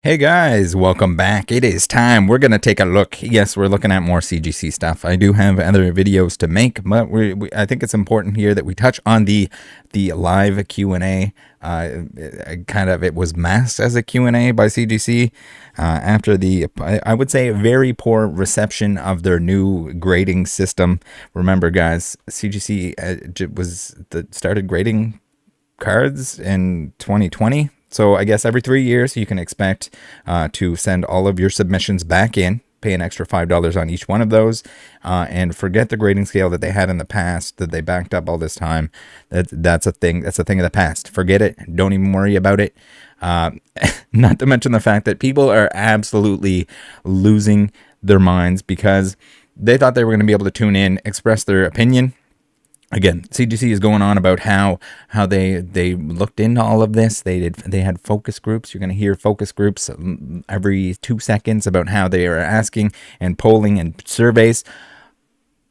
Hey guys, welcome back. It is time. We're going to take a look. Yes, we're looking at more CGC stuff. I do have other videos to make, but I think it's important here that we touch on the live Q&A. It was masked as a Q&A by CGC after the, I would say, very poor reception of their new grading system. Remember, guys, CGC started grading cards in 2020. So I guess every 3 years you can expect to send all of your submissions back in, pay an extra $5 on each one of those, and forget the grading scale that they had in the past that they backed up all this time. That's a thing. That's a thing of the past. Forget it. Don't even worry about it. Not to mention the fact that people are absolutely losing their minds because they thought they were going to be able to tune in, express their opinion. Again, CGC is going on about how they looked into all of this. They had focus groups. You're going to hear focus groups every 2 seconds about how they are asking and polling and surveys.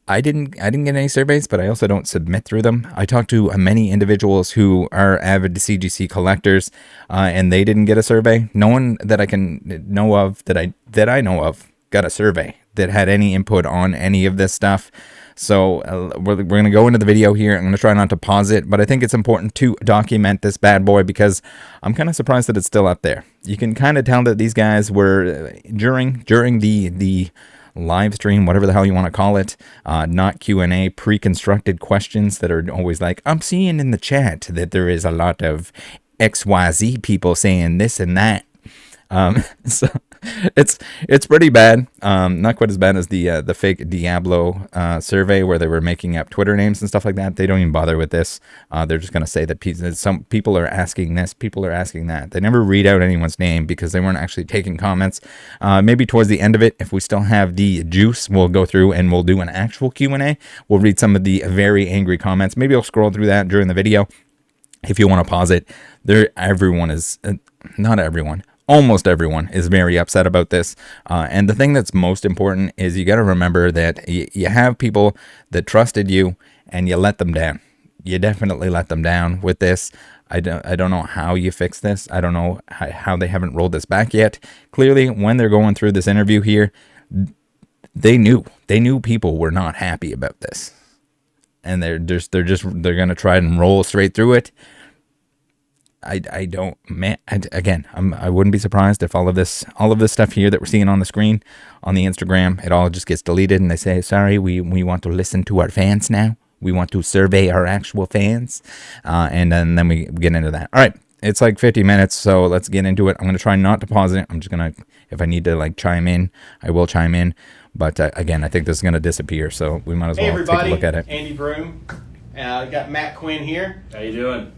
I didn't get any surveys, but I also don't submit through them. I talked to many individuals who are avid CGC collectors, and they didn't get a survey. No one that I can know of that I know of got a survey that had any input on any of this stuff. So we're going to go into the video here. I'm going to try not to pause it, but I think it's important to document this bad boy because I'm kind of surprised that it's still up there. You can kind of tell that these guys were during the live stream, whatever the hell you want to call it, not Q&A, pre-constructed questions that are always like, I'm seeing in the chat that there is a lot of XYZ people saying this and that. So it's pretty bad. Not quite as bad as the fake Diablo survey where they were making up Twitter names and stuff like that. They don't even bother with this. They're just going to say that some people are asking this, people are asking that. They never read out anyone's name because they weren't actually taking comments. Maybe towards the end of it, if we still have the juice, we'll go through and we'll do an actual Q&A. We'll read some of the very angry comments. Maybe I'll scroll through that during the video. If you want to pause it, not everyone. Almost everyone is very upset about this. And the thing that's most important is you got to remember that you have people that trusted you and you let them down. You definitely let them down with this. I don't know how you fix this. I don't know how they haven't rolled this back yet. Clearly, when they're going through this interview here, they knew people were not happy about this. And they're going to try and roll straight through it. I wouldn't be surprised if all of this stuff here that we're seeing on the screen on the Instagram, it all just gets deleted and they say, sorry, we want to listen to our fans now. We want to survey our actual fans. And then we get into that. All right. It's like 50 minutes, so let's get into it. I'm going to try not to pause it. I'm just going to, if I need to like chime in, I will chime in. But again, I think this is going to disappear, so we might as well take a look at it. Andy Broom. Got Matt Quinn here. How you doing?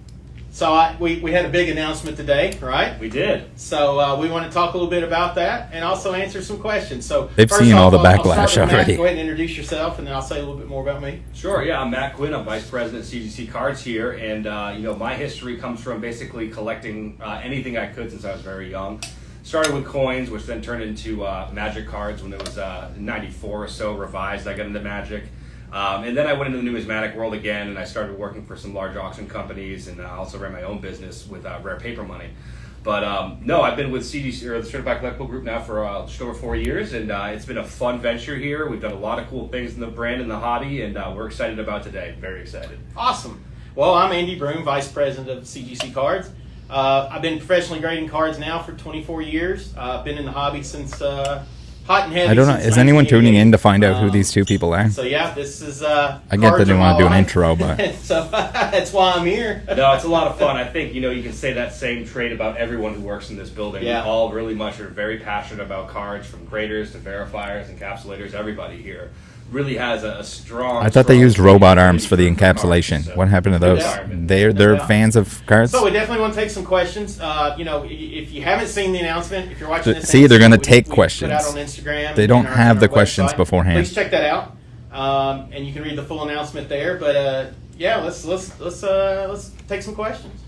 So we had a big announcement today, right? We did. So we want to talk a little bit about that and also answer some questions. So they've seen all the backlash I'll start with already. Matt. Go ahead and introduce yourself, and then I'll say a little bit more about me. Sure. Yeah, I'm Matt Quinn. I'm Vice President of CGC Cards here, and my history comes from basically collecting anything I could since I was very young. Started with coins, which then turned into Magic cards when it was 94 or so. Revised, I got into Magic. And then I went into the numismatic world again, and I started working for some large auction companies, and I also ran my own business with rare paper money. But no, I've been with CGC, or the Certified Collectible Group, now for just over 4 years, and it's been a fun venture here. We've done a lot of cool things in the brand and the hobby, and we're excited about today. Very excited. Awesome. Well, I'm Andy Broom, Vice President of CGC Cards. I've been professionally grading cards now for 24 years. I've been in the hobby since... hot and heavy. I don't know. Is anyone tuning in to find out who these two people are? So yeah, this is. I get that they want to do an intro, but so that's why I'm here. No, it's a lot of fun. I think you can say that same trait about everyone who works in this building. Yeah. We all really much are very passionate about cards, from graders to verifiers, encapsulators. Everybody here really has a strong. I thought they used robot arms for the encapsulation. So what happened to those? They're fans of cards. So we definitely want to take some questions. If you haven't seen the announcement, if you're watching this, they're going to take questions. Put out on Instagram. They don't have the questions website. beforehand. Please check that out, and you can read the full announcement there. But yeah, let's take some questions.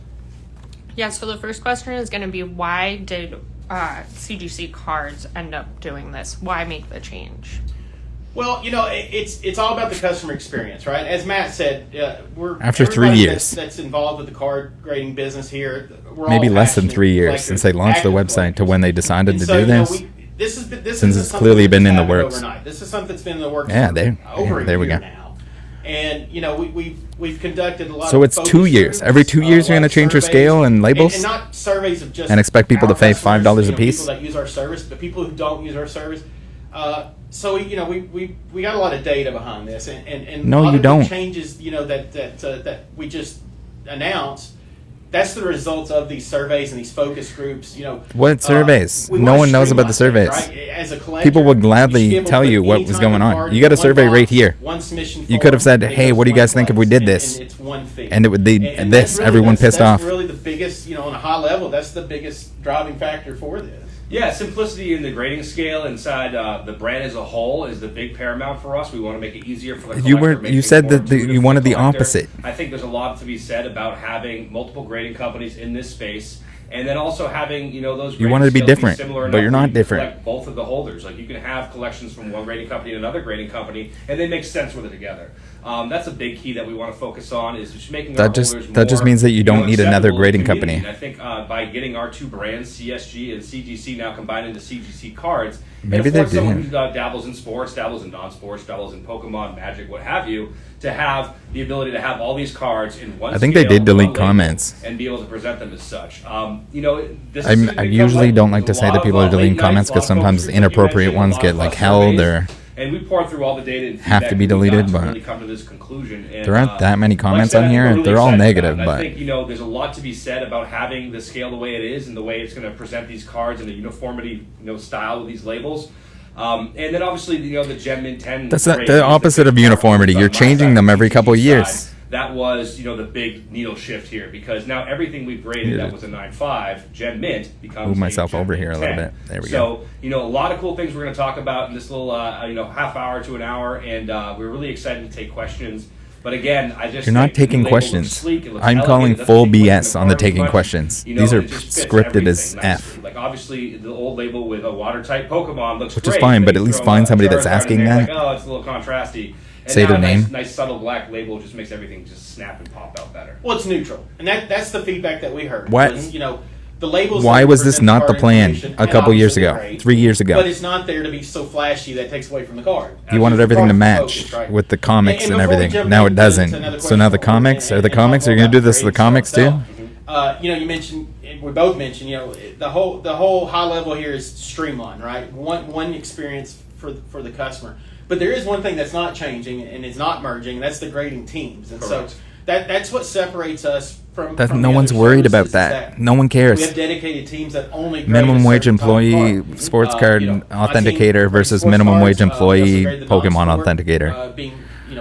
Yeah. So the first question is going to be, why did CGC Cards end up doing this? Why make the change? Well, it's all about the customer experience, right? As Matt said, we're After 3 everybody years. that's involved with the card grading business here. We're Maybe all less than passionate 3 years collectors, since they launched the active website to collectors. when they decided And to so, do this. This Since isn't it's something clearly that been just in the happened works. overnight. This is something that's been in the works Yeah, for over there a we year go. now. And we've conducted a lot. So of it's focus 2 years. groups, Every 2 years a you're lot going to of change your surveys, scale and labels? and not surveys of just And expect people our to pay customers, $5 a piece? People that use our service, but people who don't use our service. So we got a lot of data behind this, and No, a lot you of the don't. changes that we just announced. That's the results of these surveys and these focus groups. What surveys? We No wanna one knows about the streamline surveys. things, right? As a collector, People would gladly you should be able tell to you put what any was type going of on. card You got a in one survey right box, here. one submission You form, could have said, it "Hey, goes what do you one guys think if we place, did this?" And it's one fee. And it would be And this. that's really- Everyone that's- pissed that's off. really the biggest, on a high level, that's the biggest driving factor for this. Yeah, simplicity in the grading scale inside the brand as a whole is the big paramount for us. We want to make it easier for the collector. You said that you wanted the opposite. I think there's a lot to be said about having multiple grading companies in this space, and then also having those. You wanted to be grading scales different, similar but enough you're where not you can different. collect both of the holders. Like you can have collections from one grading company and another grading company, and they make sense with it together. That's a big key that we want to focus on is just making our holders That just more, means that you don't need another acceptable grading to the community. company. And I think by getting our two brands, CSG and CGC, now combined into CGC cards, Maybe it they affords someone do. who dabbles in sports, dabbles in non-sports, dabbles in Pokemon, Magic, what have you, to have the ability to have all these cards in one. I think they scale, did delete one label, comments. and be able to present them as such. This I is gonna usually become, don't like to say that people are deleting comments because sometimes inappropriate ones get held or and we poured through all the data and have to feedback be that we got deleted, to but really come to this conclusion. And, there aren't that many comments like I said, on here. I think we're They're all really excited negative, about it. but I think there's a lot to be said about having the scale the way it is and the way it's going to present these cards in a uniformity style with these labels. And then obviously the Gem Mint 10. That's grade the is opposite big of part uniformity. on You're my changing side, them the every couple CGC years. side. That was the big needle shift here because now everything we've graded that was a 9.5 Gem Mint becomes Move myself a Gem over Mint here a 10. little bit. There we So a lot of cool things we're going to talk about in this little half hour to an hour, and we're really excited to take questions. But again, I just You're not think the taking label looks questions. sleek, it looks I'm elegant, calling it doesn't full take away from BS on the card taking much. questions. You know, These are it just fits scripted as everything F. nicely. Like obviously the old label with a watertight Pokemon looks Which great. is fine, but you at least throw find a somebody that's Charizard in asking there, that. Like, oh, it's a little contrasty. And Say now their a name. Nice subtle black label just makes everything just snap and pop out better. Well, it's neutral, and that's the feedback that we heard. What? Was, the labels. Why that was this present not the card plan information, a and couple years obviously ago, they're great, 3 years ago? But it's not there to be so flashy that takes away from the card. You wanted That's everything to the match focus, right? with the comics and before we everything. jump Now it into another doesn't. So question, now the comics and are the talk comics. more Are you gonna do about this to the grading comics too? itself. You mentioned, and we both mentioned, the whole high level here is streamlined, right? One experience for the customer. But there is one thing that's not changing and is not merging. And that's the grading teams, and Correct. so that's what separates us from. That from no the one's other worried about services that. is No one we cares. have dedicated teams that only grade Minimum a wage certain type of employee card. sports card My team authenticator grades versus sports minimum cards. wage We also employee grade the Pokemon non-sport, authenticator. being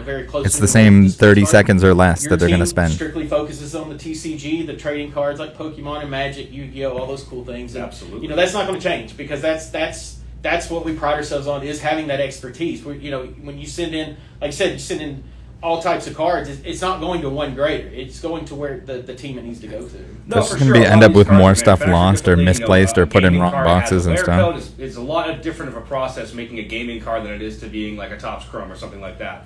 very close. It's the same 30 seconds or less that they're going to spend. Strictly focuses on the TCG, the trading cards like Pokemon and Magic, Yu-Gi-Oh, all those cool things. And, Absolutely. that's not going to change because that's what we pride ourselves on is having that expertise. When you send in, like I said, you send in all types of cards. It's not going to one grader. It's going to where the team it needs to go to. No, That's for gonna sure. be A lot end of up these with cards more are stuff manufactured lost or differently. misplaced or A put in gaming wrong card has boxes a and wear stuff. code. It's a lot different of a process making a gaming card than it is to being like a Topps Chrome or something like that.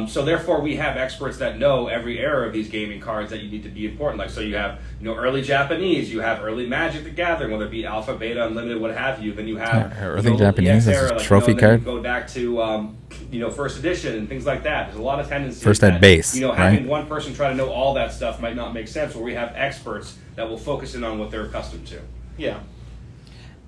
So therefore, we have experts that know every era of these gaming cards that you need to be important. Like so, you have early Japanese, you have early Magic the Gathering, whether it be Alpha, Beta, Unlimited, what have you. Then you have Early Japanese EX as a era, trophy then card? You go back to first edition and things like that. There's a lot of tendencies. First ed that, base, having right? one person try to know all that stuff might not make sense. Where we have experts that will focus in on what they're accustomed to. Yeah.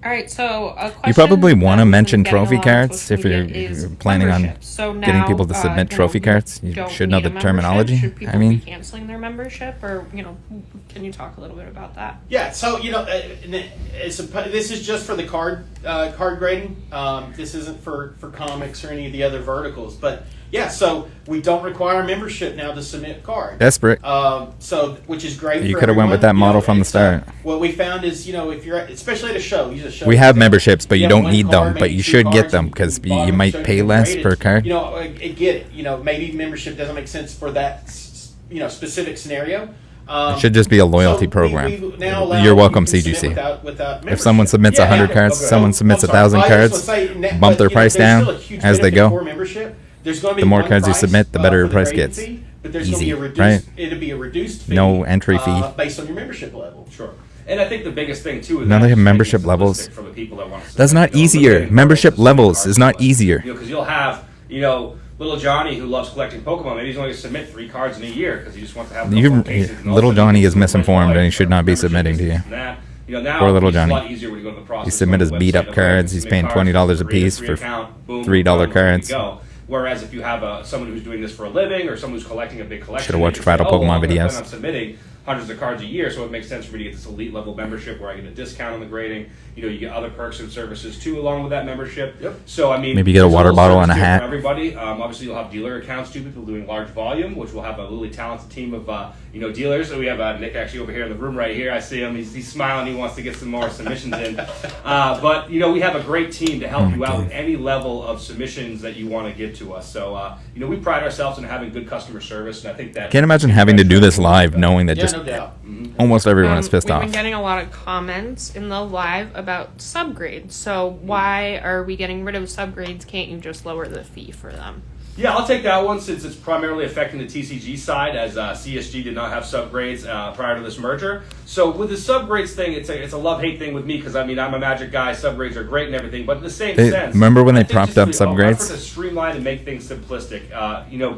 All right, so a question You probably that want to we've been mention getting trophy a lot on cards social if you're media is planning on memberships. So getting now, people to submit trophy cards. You don't should know need the a membership. terminology. Should people I mean, be canceling their membership, or can you talk a little bit about that? Yeah, so this is just for the card grading. This isn't for comics or any of the other verticals. But yeah, so we don't require membership now to submit cards. desperate. Which is great. You for could have went with that everyone. model from the start. What we found is, if you're especially at a show, use a show. We have memberships, but you have don't one need card, them. But maybe you two should get cards, them and because bought you them, might showed pay them less graded. per card. I get it. Maybe membership doesn't make sense for that specific scenario. It should just be a loyalty program. now allow You're welcome, you can submit CGC. without If someone submits Yeah, 100 yeah, cards, okay. someone submits I'm sorry. 1,000 I just cards, wanna say, bump their price there's down still a huge as they benefit go. for membership. There's going to be The more one cards you price, submit, the better for your the price grading gets. fee, but there's Easy, going to be right? It'll be a reduced fee. No entry fee. Based on your membership level. Sure. And I think the biggest thing too is Now that they have just making it membership simplistic levels. for the people that want to That's not submit, easier. eliminating Membership hurdles, levels submitting is not cards. easier. Because you'll have, little Johnny who loves collecting Pokemon. Maybe he's only going to submit 3 cards in a year because he just wants to have. Little Johnny is misinformed and he should not be submitting to you. Now Poor little it's a lot Johnny. easier when you go to the process. You submit his on the beat up website, cards. He's submit paying cards, $20 a create piece free for account, boom, $3 done, ready to cards. go. Whereas if you have someone who's doing this for a living or someone who's collecting a big collection, Should've watched you say, Rattle "Oh, well, Pokemon I'm gonna videos." plan on submitting hundreds of cards a year, so it makes sense for me to get this elite level membership where I get a discount on the grading. You get other perks and services too along with that membership. Yep. So I mean, Maybe you get a there's water little bottle and a service tier hat. for everybody. Obviously, you'll have dealer accounts too, people doing large volume, which will have a really talented team of dealers. So we have Nick actually over here in the room right here. I see him. He's smiling. He wants to get some more submissions in. But we have a great team to help you out with any level of submissions that you want to give to us. So we pride ourselves in having good customer service, and I think that. Can't imagine having to do this live knowing that Yeah, just no doubt. almost everyone is pissed We've off. been getting a lot of comments in the live about subgrades. So why are we getting rid of subgrades? Can't you just lower the fee for them? Yeah, I'll take that one since it's primarily affecting the TCG side, as CSG did not have subgrades prior to this merger. So with the subgrades thing, it's a love-hate thing with me because I'm a Magic guy. Subgrades are great and everything, but in the same sense, remember when they I think propped just up the subgrades? effort to streamline and make things simplistic.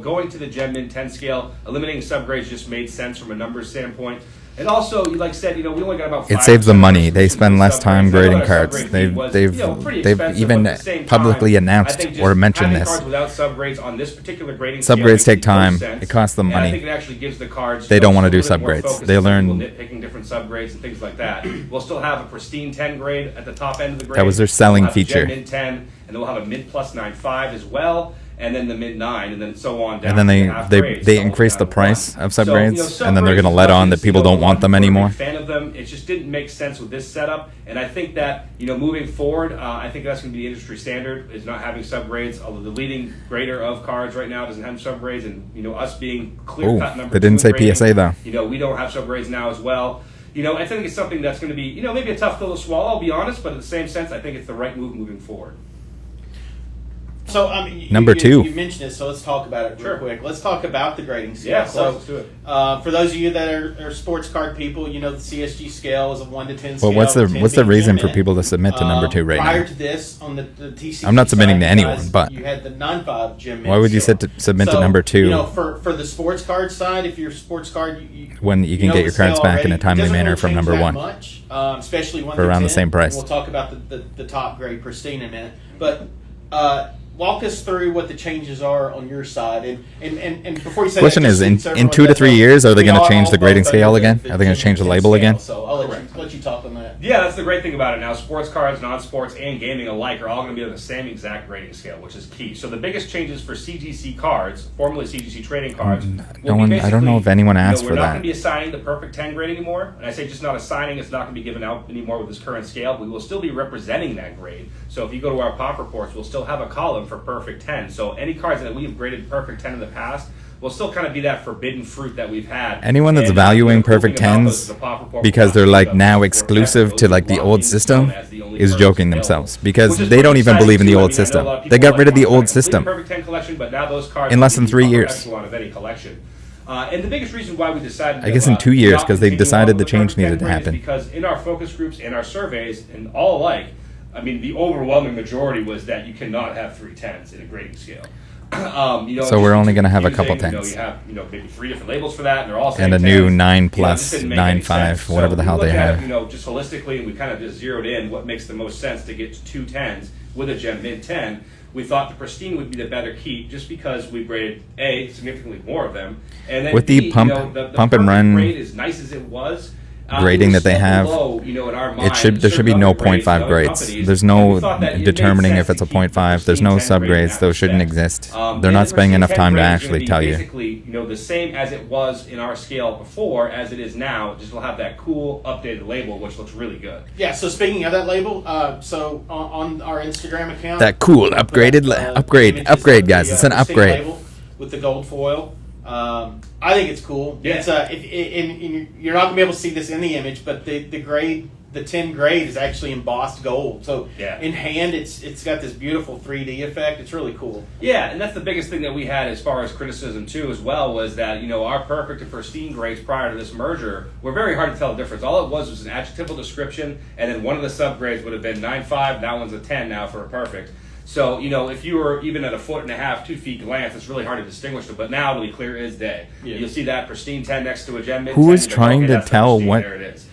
Going to the Gen Min 10 scale, eliminating subgrades just made sense from a numbers standpoint. And also, like I said, we only got about. It saves them 5% money. They spend less time subgrades. grading Our cards. subgrade fee They've was, they've pretty even expensive, but at the same publicly time, announced I think or just mentioned having this. cards without subgrades on this particular grading scale Subgrades makes take the most time. sense. It costs them And I money. think it actually gives the cards. They don't wanna do a little bit more subgrades. focus They instead of learn- people nitpicking different subgrades and things like that. We'll still have a pristine 10 grade at the top end of the grade. That was their selling We'll have a feature. Gen Min 10, and then we'll have a mid plus 9.5 as well. And then the mid 9, and then so on down. And then to the half grades, they so increase the down to price 1. of So, subgrades, and then they're subgrades, going to let on that people don't want them I'm a big anymore. Fan of them. It just didn't make sense with this setup, and I think that moving forward, I think that's going to be the industry standard is not having subgrades. Although the leading grader of cards right now doesn't have subgrades, and us being clear cut Ooh, number they didn't 2 say in grading, PSA though. we don't have subgrades now as well. I think it's something that's going to be maybe a tough pill to swallow. I'll be honest, but in the same sense, I think it's the right move moving forward. So Number two. You mentioned it, so let's talk about it real quick. Let's talk about the grading scale. Yeah, of course, so let's do it. For those of you that are sports card people, the CSG scale is a 1 to 10 scale. Well, what's the 10 reason being for people to submit to number 2 right prior now? to this, on the TCG I'm not submitting side, to anyone, guys, but- you had the 9.5 Gem Min Why would you scale. submit to So, number 2 for the sports card side, if you're a sports card, when you can get the your cards scale back in a already, timely it doesn't manner really from change number that 1? much, especially 1 For through around the 10. same price. We'll talk about the top grade pristine in a minute, but. Walk us through what the changes are on your side, and before you say Question that, is, just so in everyone 2 to does 3 know, years, are they we going to are change all the grading both scale under again? the Are they going to change the 10 label again? So I'll let you talk on that. Yeah, that's the great thing about it now. Sports cards, non-sports, and gaming alike are all going to be on the same exact grading scale, which is key. So the biggest changes for CGC cards, formerly CGC trading cards, I don't know if anyone asked for We're not that. going to be assigning the perfect 10 grade anymore. And I say just not assigning, it's not going to be given out anymore with this current scale. We will still be representing that grade. So if you go to our pop reports, we'll still have a column for perfect 10. So any cards that we have graded perfect 10 in the past will still kind of be that forbidden fruit that we've had. Anyone that's And, valuing the cool perfect thing about 10s those is the pop report because will they're not like give now up exclusive for to like the locked old in system as the only is purchase joking available. themselves because Which is they don't pretty even believe in the exciting, old too. I mean, I know a system. lot of people They got like rid of the want old to complete system. Perfect 10 collection, but now those cards In less than can be 3 upper years. echelon of any collection. And the biggest reason why we decided I guess in 2 years, 'cause they've decided the change needed to happen. Because in our focus groups and our surveys and all alike, the overwhelming majority was that you cannot have 3 10s in a grading scale. So we're only gonna have a couple using, 10s. You have maybe 3 different labels for that, and they're all And saying a new 10s. 9 It plus, just didn't make 9 any 5, sense. whatever the So hell we they looked at, have. just holistically, and we kind of just zeroed in what makes the most sense to get to 2 10s with a Gen Min 10. We thought the pristine would be the better keep, just because we graded significantly more of them, and then With the B, pump- the pump and perfect run grade, as nice as it was. grading it was that they still have, below, in our It mind, should there should be certain no other grades 0.5 from other grades. companies, There's and no we thought that it made determining sense if it's a to keep the 0.5. There's no pristine 10 grade in subgrades. that Those shouldn't respect. exist. They're And not the spending enough pristine time to 10 grade is actually gonna tell be you. basically, the same as it was in our scale before, as it is now. Just will have that cool updated label, which looks really good. Yeah. So speaking of that label, so on our Instagram account, That cool we put upgraded up, upgrade, images upgrade, of guys. the, It's an pristine upgrade. label with the gold foil. I think it's cool. Yeah. It's you're not gonna be able to see this in the image, but the 10 grade is actually embossed gold. So in hand, it's got this beautiful 3D effect. It's really cool. Yeah, and that's the biggest thing that we had as far as criticism too, as well, was that our perfect and pristine grades prior to this merger were very hard to tell the difference. All it was an adjectival description, and then one of the subgrades would have been 9.5. That one's a 10 now for a perfect. So, if you were even at a 1.5 2 feet glance, it's really hard to distinguish them. But now it'll be clear as day. Yeah. You'll see that pristine 10 next to a gem mid. Who is trying to tell what there it is.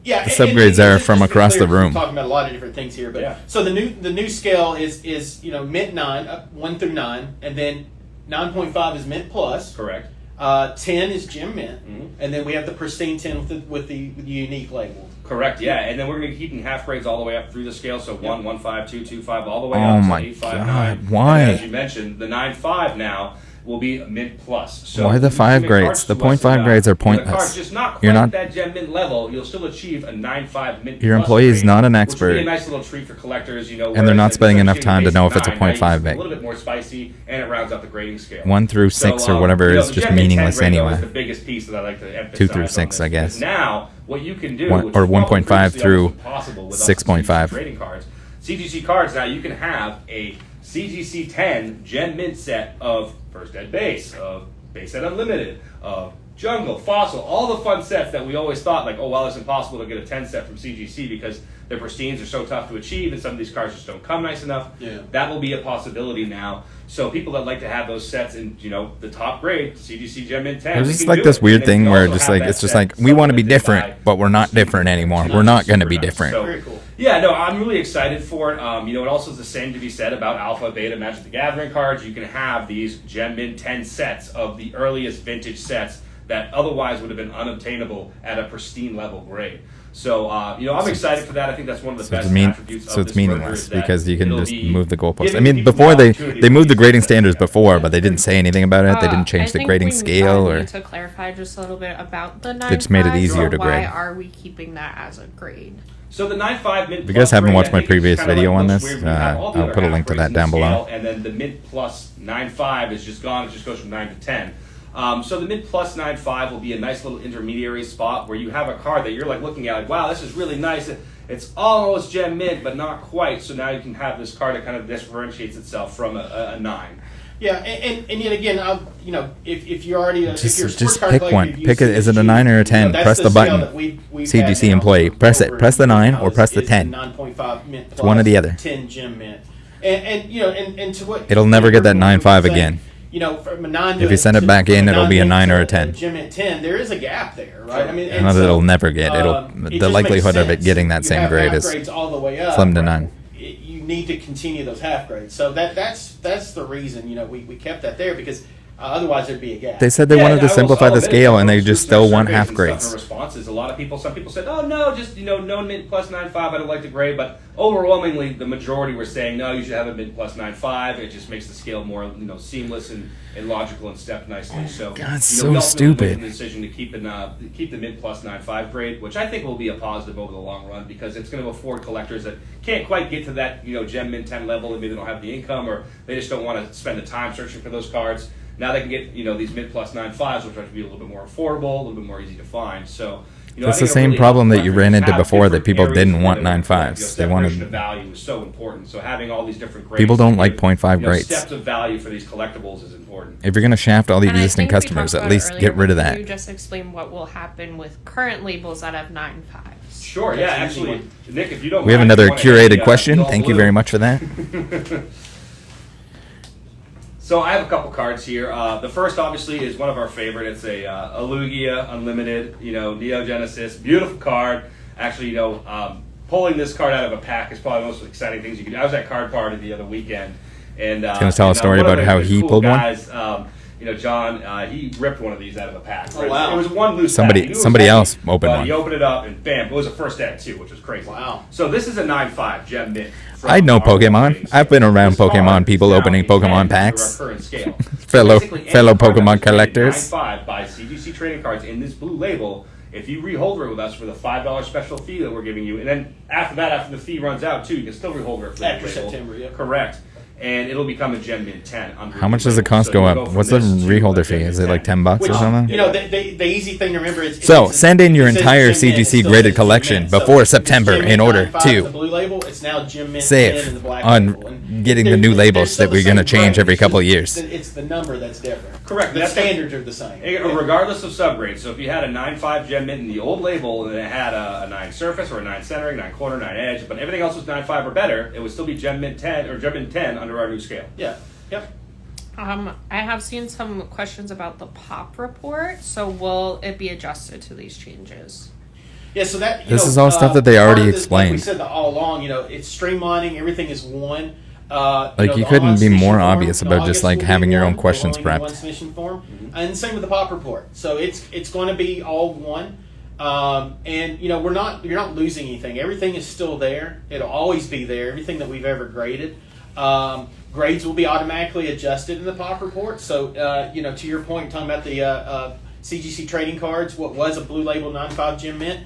Yeah, the subgrades are from across the room? We're talking about a lot of different things here, but so the new scale is mint 9, 1 through 9, and then 9.5 is mint plus. Correct. 10 is gem mint, and then we have the pristine 10 with the unique label. Correct, yeah, and then we're going to be keeping half grades all the way up through the scale, so 1, 1.5, 2, 2.5, all the way up to 8.5, 9. Why? And as you mentioned, the 9.5 now will be mint plus. So why the 5 grades? The 0.5 grades are pointless. The card's just not quite at that gem mint level. You'll still achieve a 9.5 mint. Your plus employee is grade, not an which expert. would be a nice little treat for collectors, and they're not spending enough time to know if it's a 0.5 a little bit more spicy, and it rounds out the grading scale. 1 through 6 or whatever is just meaningless anyway. Is the biggest piece that I like to emphasize. 2 through 6, I guess. Now, what you can do, or 1.5 through 6.5 trading cards, CGC cards. Now you can have a CGC 10 Gem Mint set of First Ed Base, of Base Ed Unlimited, of Jungle, Fossil, all the fun sets that we always thought like, oh well, it's impossible to get a 10 set from CGC because their pristines are so tough to achieve, and some of these cards just don't come nice enough. Yeah. That will be a possibility now. So people that like to have those sets in, the top grade, CGC Gem Mint 10. There's just like this weird thing where it's just like we want to be different, but we're not different anymore. We're not going to be different. So, very cool. Yeah, no, I'm really excited for it. It also is the same to be said about Alpha, Beta, Magic the Gathering cards. You can have these Gem Mint 10 sets of the earliest vintage sets that otherwise would have been unobtainable at a pristine level grade. So, I'm excited for that. I think that's one of the best attributes of so it's this meaningless merger, because you can just move the goalposts. I giving mean, people before the they opportunity moved the to grading use standards that. before, but they didn't say anything about it. They didn't change the grading scale, or need to clarify just a little bit about the 9.5. they just made it easier to grade. Why are we keeping that as a grade? So the 9.5 mint. If you guys haven't grade, watched I my think it's previous kinda video like on most this, weird. We have all the I'll other put a half link to grades that in the down below. scale, and then the mint plus 9.5 is just gone. It just goes from 9 to 10. So the mint plus 9.5 will be a nice little intermediary spot where you have a card that you're like looking at, like, wow, this is really nice. It's almost gem mint, but not quite. So now you can have this card that kind of differentiates itself from a 9. Yeah, and yet again, if you're already just pick one. Pick it. Is it a 9 or a 10? Press the button. CGC employee. Press it. Press the 9 or press the 10. 9.5 mint plus. It's one or the other. 10 gem mint. And to what It'll never get that 9.5 again. From a 9 If you send it back in, it'll be a 9 or a 10. Gem mint 10. There is a gap there, right? I mean, No, it'll never get. The likelihood of it getting that same grade is grades all the way up, slim to none. You need to continue those half grades. So that's the reason we kept that there, because otherwise there'd be a gap. They said they wanted to simplify the scale, and they just still want half grades. Responses. Some people said, "Oh no, just no mint plus 9.5. I don't like the grade." But overwhelmingly, the majority were saying, "No, you should have a mint plus 9.5. It just makes the scale more seamless and logical and stepped nicely." So God, it's we so ultimately stupid. made the decision to keep the mint plus 9.5 grade, which I think will be a positive over the long run, because it's going to afford collectors that can't quite get to that gem mint 10 level, and maybe they don't have the income, or they just don't want to spend the time searching for those cards. Now they can get these mint plus 9.5s, which are to be a little bit more affordable, a little bit more easy to find. So it's the same problem that you ran into before, that people didn't want 9.5s. They wanted value is so important. So having all these different grades, people don't like 0.5 grades. Steps of value for these collectibles is important. If you're going to shaft all the And I existing think we customers, talked at about it least earlier, get rid of but that. Can you just explain what will happen with current labels that have 9.5s? Sure, yeah, actually, Nick, if you don't We have mind, another if you wanna curated hit question. the Thank you blue. very much for that. So I have a couple cards here. The first, obviously, is one of our favorite. It's a Lugia Unlimited, Neo Genesis, beautiful card. Actually, pulling this card out of a pack is probably the most exciting things you can do. I was at Card Party the other weekend, and He's gonna tell a story about how he pulled one? John, he ripped one of these out of a pack. Oh, wow. It was one loose Somebody- pack. He knew it was somebody heavy, else opened but one. He opened it up, and bam, it was a first ed too, which was crazy. Wow. So this is a 9.5 gem mint. I know Pokemon. I've been around This card Pokemon people is now opening a 10 Pokemon under packs. our current scale. Fellow Basically, any fellow card that Pokemon was graded collectors. 9.5 by CGC trading cards in this blue label, if you reholder it with us for the $5 special fee that we're giving you, and then after that, after the fee runs out too, you can still reholder it for that After label. September, yeah. Correct. and it'll become a Gem Mint 10. How much does the cost go up? What's the reholder fee? Is it like $10 or something? You know, the easy thing to remember is so send in your entire CGC graded collection before September in order to blue label, it's now Gem Mint 10 in the save black on label. And getting the new labels that we're going to change every couple of years. It's the number that's different. Correct. The standards are the same. Regardless of subgrade. So if you had a 9.5 Gem Mint in the old label and it had a 9 surface or a 9 centering, 9 corner, 9 edge, but everything else was 9.5 or better, it would still be Gem Mint 10 or Gem Mint 10 under our new scale. Yeah. Yep. I have seen some questions about the pop report. So will it be adjusted to these changes? Yeah, so that This is all stuff that they already part of this, explained. Like we said all along, you know, it's streamlining. Everything is one. Like, you couldn't be more obvious about just, like, having your own questions prepped. One submission form, and same with the pop report. So it's going to be all one. And you know, you're not losing anything. Everything is still there. It'll always be there. Everything that we've ever graded. Grades will be automatically adjusted in the pop report. So you know, to your point, talking about the CGC trading cards, what was a blue label 9.5 Gem Mint,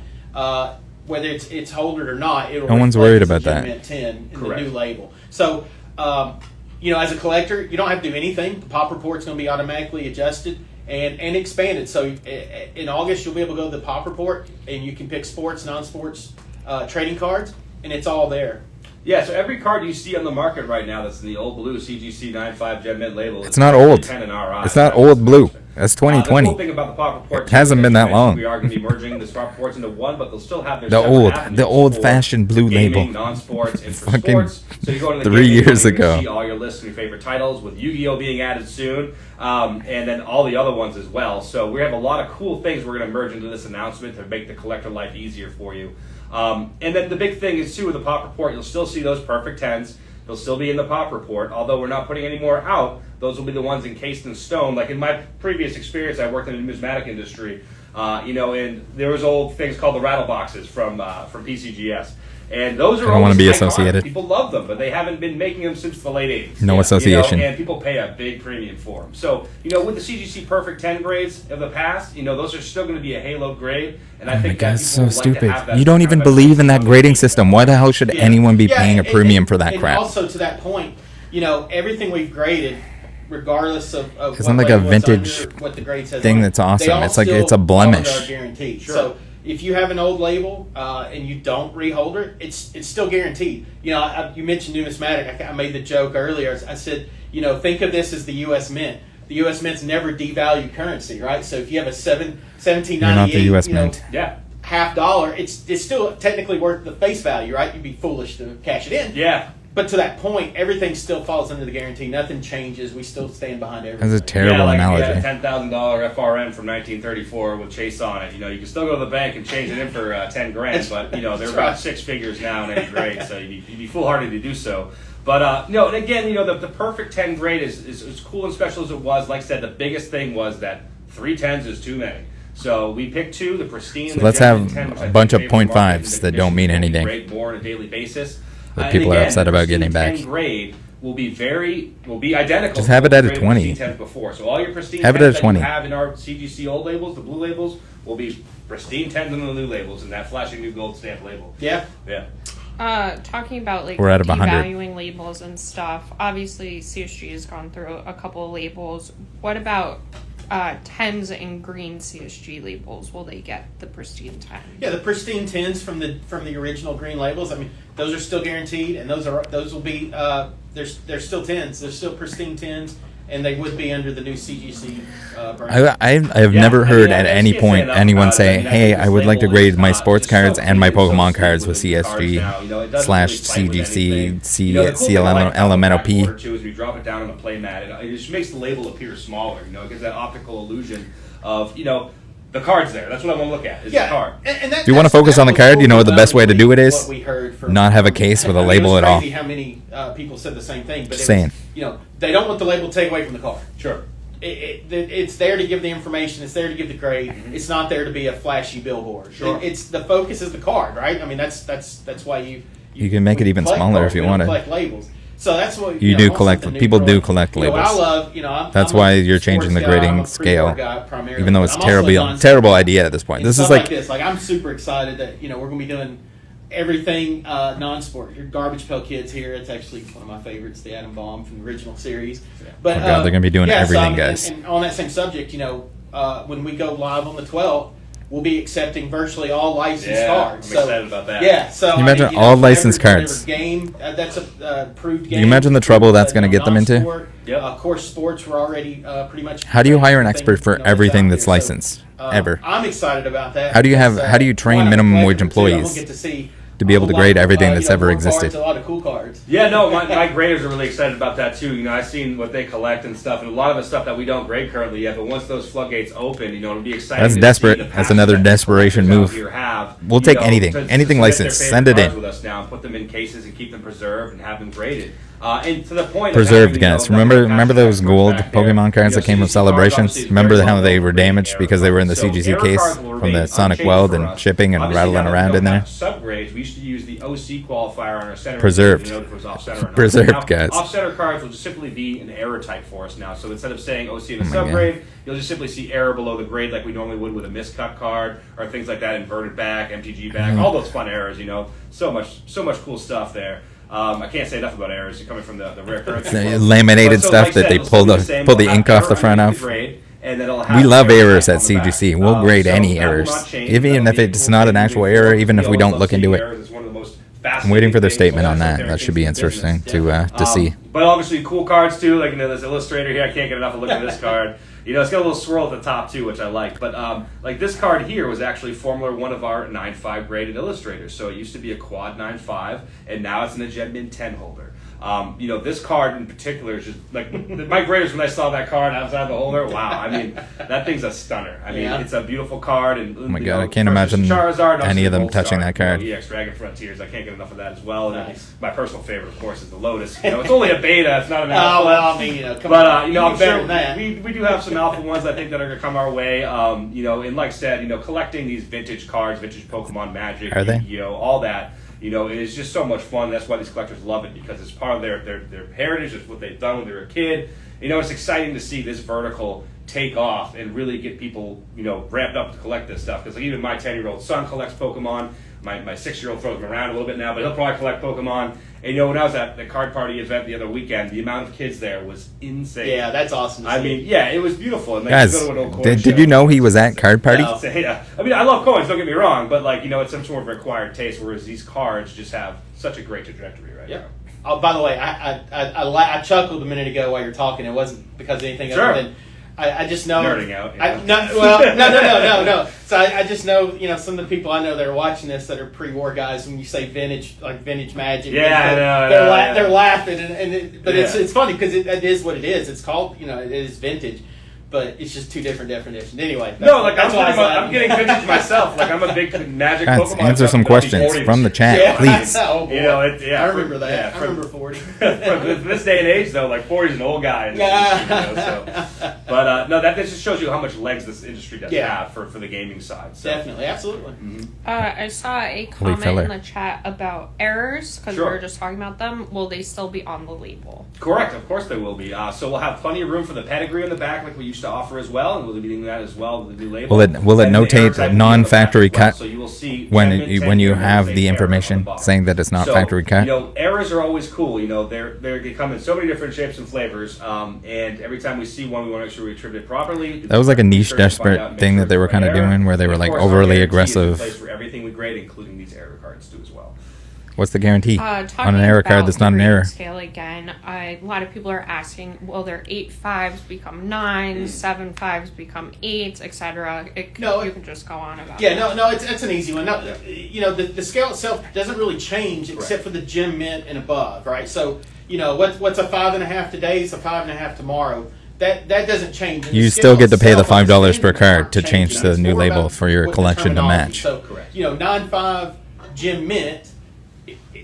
whether it's holdered or not, it'll No one's reflect worried as a about Gem that. Mint 10 in Correct. the new label. So you know, as a collector, you don't have to do anything. The pop report's going to be automatically adjusted and expanded. So in August, you'll be able to go to the pop report and you can pick sports, non-sports trading cards, and it's all there. Yeah, so every card you see on the market right now that's in the old blue CGC 9.5 Gem Mint label, It's not old. 10 in RI. It's not old blue. That's The cool 2020. thing about the pop report It hasn't too, been that as you mentioned, long. We are going to be merging the pop reports into one, but they'll still have their The separate old- avenues the old-fashioned for blue gaming, label. non-sports, and for Fucking sports. So you go into the 3 gaming years one, you're gonna ago. see all your lists of your favorite titles, with Yu-Gi-Oh being added soon, and then all the other ones as well. So we have a lot of cool things we're going to merge into this announcement to make the collector life easier for you. And then the big thing is too with the pop report, you'll still see those perfect 10s. They'll still be in the pop report, although we're not putting any more out. Those will be the ones encased in stone. Like in my previous experience, I worked in the numismatic industry, you know, and there was old things called the rattle boxes from PCGS. And those are I don't wanna always be high cards. associated. People love them, but they haven't been making them since the late 80s. No You association. know, and people pay a big premium for them. So, you know, with the CGC Perfect 10 grades of the past, you know, those are still going to be a halo grade. And I Oh my think God, that it's people so would like to stupid. have that You don't even kind of believe in that on grading the system. Why the hell should anyone be Yeah, paying a and- premium for that and crap? Also to that point, you know, everything we've graded, regardless of It's what not like a label it's vintage under, what the grade says thing on it, that's they awesome. all It's like still it's a blemish. are guaranteed. Sure. So if you have an old label and you don't rehold it, it's still guaranteed. You know, you mentioned numismatic. I made the joke earlier. I said, you know, think of this as the U.S. Mint. The U.S. Mint's never devalued currency, right? So if you have a 1798, You're not the US you know, Mint. Yeah. $50, it's still technically worth the face value, right? You'd be foolish to cash it in. Yeah. But to that point, everything still falls under the guarantee. Nothing changes. We still stand behind everything. That's a terrible like analogy. If you had a $10,000 FRN from 1934 with Chase on it, you know, you can still go to the bank and change it in for 10 grand, but, you know, they're That's about right. 6 figures now in any grade, so you'd be foolhardy to do so. But, no, and again, you know, the perfect 10 grade is as cool and special as it was. Like I said, the biggest thing was that 3 10s is too many. So we picked 2, the pristine. So and the let's Gem have 10, which I a think bunch of favors market 0.5s and that don't mean conditions will anything. grade more on a daily basis. That And people are again, upset the about pristine getting back. 10 grade will be identical. Just to have it the at a grade 20. pristine 10s before. So all your pristine Have it 10s at a that 20. you have in our CGC old labels, the blue labels, will be pristine 10s in the new labels and that flashing new gold stamp label. Yeah. Yeah. Talking about like We're at 100. devaluing labels and stuff. Obviously, CSG has gone through a couple of labels. What about 10s and green CSG labels? Will they get the pristine 10? Yeah, the pristine 10s from the original green labels. I mean, those are still guaranteed, and those will be they're still 10s. They're still pristine 10s, and they would be under the new CGC brand. I have never heard at any point anyone say, "Hey, I would like to grade my sports cards and my Pokemon cards with CSG slash CGC CLM Elemental P." Too, is we drop it down on the play mat, and it just makes the label appear smaller. You know, it gives that optical illusion of the card's there. That's what I want to look at. Is the card. If you want to focus on the card, you know what the best way to do it is? What we heard from, Not have a case with a I mean, label it was at all. crazy how many people said the same thing. But Just saying. They don't want the label to take away from the card. Sure. It's there to give the information. It's there to give the grade. Mm-hmm. It's not there to be a flashy billboard. Sure. It's the focus is the card, right? I mean, that's why You can make it even collect smaller cards. if you We don't wanted. collect labels. So that's what You know, do I want collect- something people neutral. do collect What I labels. love, That's I'm why a you're sports changing the guy, grading I'm a scale, pre-board guy primarily, even though but it's I'm also a non-sport terrible guy. idea at this point. And This is stuff like this. Like I'm super excited that we're going to be doing everything non-sport. Your Garbage Pail Kids here. It's actually one of my favorites, the Atom Bomb from the original series. But Oh, God, they're going to be doing everything, guys. And on that same subject, when we go live on the 12th, we'll be accepting virtually all licensed cards. I'm excited about that. Yeah, so Can you imagine all licensed cards? Game that's a approved game. Can you imagine the trouble that's going to get them into? Of course, sports were already pretty much. How do you hire an expert for everything that's licensed ever? I'm excited about that. How do you train minimum wage employees to be able to grade everything that's ever existed? A lot of cool cards. Yeah, no, my graders are really excited about that too. I've seen what they collect and stuff, and a lot of the stuff that we don't grade currently yet. But once those floodgates open, it'll be exciting. That's to desperate. see the That's another passion that desperation collectors move. out here have, We'll take anything to licensed. submit their Send it favorite cards in. with us now and put them in cases and keep them preserved and have them graded. And to the point Preserved, of guys. having, Remember those passion gold back there. Pokemon cards that came with CGC cards, celebrations? obviously, Remember very how they well were damaged error because they were in the cards. CGC So error case cards will from remain the Sonic unchanged Weld for and us. shipping and Obviously, rattling now that we around in don't there? have Subgrades, we used to use the OC qualifier on our center. Preserved. To know if it was off center or not. Preserved, Now, guys. Off center cards will just simply be an error type for us now. So instead of saying OC in a Oh my subgrade, you'll just simply see error below the grade like we normally would with a miscut card or things like that, inverted back, MTG back, all those fun errors. So much cool stuff there. I can't say enough about errors coming from the rare currency. The laminated But so, stuff like I that said, they it'll pull still be the same. pull the We'll have ink off the error front underneath of. the grade, and then it'll We have love error errors type at on the back. CGC. We'll grade So any that will errors, not change. even That'll if be it's cool not an moving actual forward. error, even if we always don't love look into seeing it. errors. It's one of the most I'm waiting for their fascinating statement on things that. out That should be there in the interesting business. to see. But obviously, cool cards too. Like this illustrator here, I can't get enough of looking at this card. It's got a little swirl at the top too, which I like. But like this card here was actually formerly one of our 9.5 graded illustrators. So it used to be a quad 9.5, and now it's in a Gem Min 10 holder. This card in particular is just like my graders when I saw that card outside the holder. Wow, that thing's a stunner. It's a beautiful card. And Oh my God, I can't imagine any of them touching that card. EX Dragon Frontiers, I can't get enough of that as well. And Nice. my personal favorite, of course, is the Lotus. It's only a beta; it's not an alpha. Oh well, come But on. I'm better sure than that. we do have some alpha ones I think that are going to come our way. And like I said, collecting these vintage cards, vintage Pokemon Magic, Are they? Yu-Gi-Oh, all that. It is just so much fun. That's why these collectors love it, because it's part of their heritage. It's what they've done when they were a kid. It's exciting to see this vertical take off and really get people ramped up to collect this stuff. Because even my 10-year-old son collects Pokemon. My 6-year-old throws them around a little bit now, but he'll probably collect Pokemon. And when I was at the card party event the other weekend, the amount of kids there was insane. Yeah, that's awesome. It was beautiful. And Guys, you go to an old coin did show. you know he was at Card Party? No. Yeah, I love coins. Don't get me wrong, but it's some sort of acquired taste. Whereas these cards just have such a great trajectory right now. Oh, by the way, I chuckled a minute ago while you're talking. It wasn't because of anything Sure. other than I just know Nerding out. No. So I just know some of the people I know that are watching this that are pre-war guys. When you say vintage, like vintage Magic, they're laughing, but it's funny because it is what it is. It's called it is vintage. But it's just two different definitions. Anyway, I'm getting vintage myself. I'm a big Magic Guys, Pokemon. answer some questions from the chat, please. Oh, boy. I remember that. I remember 40. For this day and age, though, 40 is an old guy. But that just shows you how much legs this industry does have for the gaming side. So. Definitely, absolutely. Mm-hmm. I saw a comment in the chat about errors because we were just talking about them. Will they still be on the label? Correct. Of course they will be. So we'll have plenty of room for the pedigree on the back, like we used to offer as well, and we'll be doing that as well with the new label. Will it And the error notate type non-factory as well. cut So you will see when you have the information saying that it's not factory cut? Errors are always cool. They come in so many different shapes and flavors, and every time we see one, we want to make sure we attribute it properly. That was like a niche, desperate thing that they were kind of doing, where they were overly aggressive. For everything we grade, including these error cards too as well. What's the guarantee on an error card that's not an error? Scale again. A lot of people are asking, will their 8.5s become 9s, 7.5s become 8s, etc.? You can just go on about. It's an easy one. The scale itself doesn't really change except for the Gem Mint and above, right? So what's a 5.5 today is a 5.5 tomorrow. That doesn't change. You still get to pay the $5 per card to change the new label for your collection to match. So 9.5 Gem Mint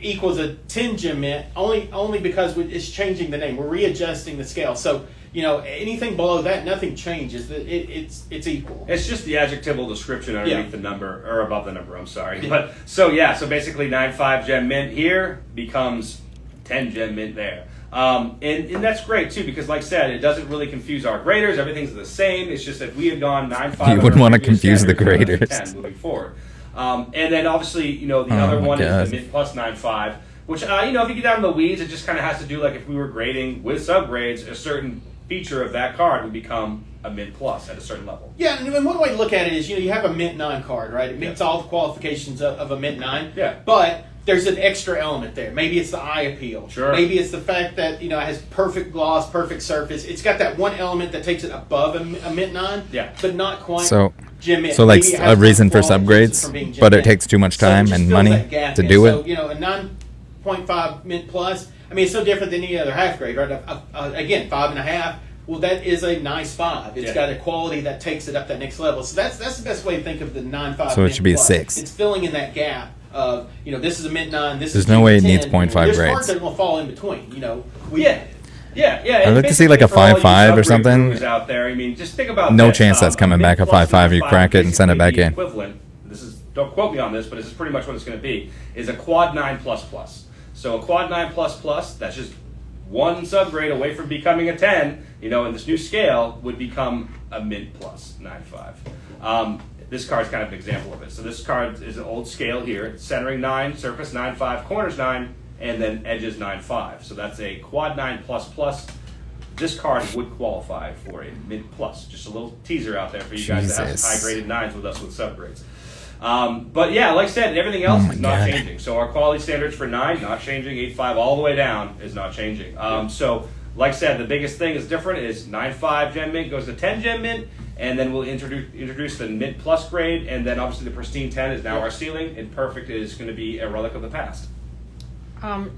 equals a 10 Gem Mint only because it's changing the name. We're readjusting the scale. So anything below that, nothing changes. It's equal. It's just the adjectival description underneath the number, or above the number, I'm sorry. But so basically 9.5 Gem Mint here becomes 10 Gem Mint there. And that's great too, because like I said, it doesn't really confuse our graders. Everything's the same. It's just that we have gone 9.5. You wouldn't want to confuse the graders. 10 moving forward. And then obviously, the other one is the Mint Plus 9.5, which, if you get down in the weeds, it just kind of has to do like if we were grading with subgrades, a certain feature of that card would become a Mint Plus at a certain level. Yeah, and one way to look at it is, you have a Mint 9 card, right? It meets all the qualifications of a Mint 9. Yeah. But there's an extra element there. Maybe it's the eye appeal. Sure. Maybe it's the fact that, it has perfect gloss, perfect surface. It's got that one element that takes it above a Mint 9, Yeah. but not quite So, Gem Mint. so like Maybe it a has reason for enough quality subgrades, from being Gem but it Mint. takes too much So it time just and fills money that gap to in. do So, it. a 9.5 Mint Plus, it's no different than any other half grade, right? Again, 5.5. Well, that is a nice 5. It's got a quality that takes it up that next level. So that's the best way to think of the 9.5. So it should be a Plus. 6. It's filling in that gap of, this is a Mint 9. This There's is no way it 10. needs 0.5 There's grades. cards that are going to fall in between. Yeah. I'd like to see like a Basically, for all you 5.5 or subgrade something. gurus out there, just think about No this. chance that's coming back a Mint Plus 5.5. You 9.5 crack it and send it back basically in. the equivalent, don't quote me on this, but this is pretty much what it's going to be, is a quad 9 plus plus. So a quad 9 plus plus, that's just one subgrade away from becoming a 10, in this new scale, would become a Mint Plus 9.5. This card's kind of an example of it. So this card is an old scale here. It's centering 9, surface 9.5, corners 9, and then edges 9.5. So that's a quad 9 plus plus. This card would qualify for a Mint Plus. Just a little teaser out there for you guys that have Jesus. high graded 9s with us with subgrades. But yeah, like I said, everything else Oh my is not God. changing. So our quality standards for 9, not changing. 8.5 all the way down is not changing. So like I said, the biggest thing is different is 9.5 Gem Mint goes to 10 Gem Mint, and then we'll introduce the Mint Plus grade, and then obviously the Pristine 10 is now our ceiling, and Perfect is going to be a relic of the past.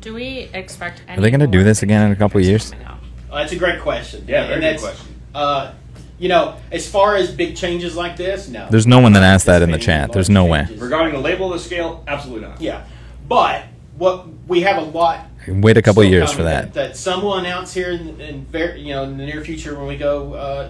Do we expect any Are they going to do more this again in a couple of years? coming out? That's a great question. Yeah, very And good that's, question. as far as big changes like this, no. There's no one that asked that in the Anticipating chat. There's large no way. changes. Regarding the label of the scale, absolutely not. Yeah, but what we have a lot. Wait a couple of still years for coming that. That some will announce here in the near future when we go,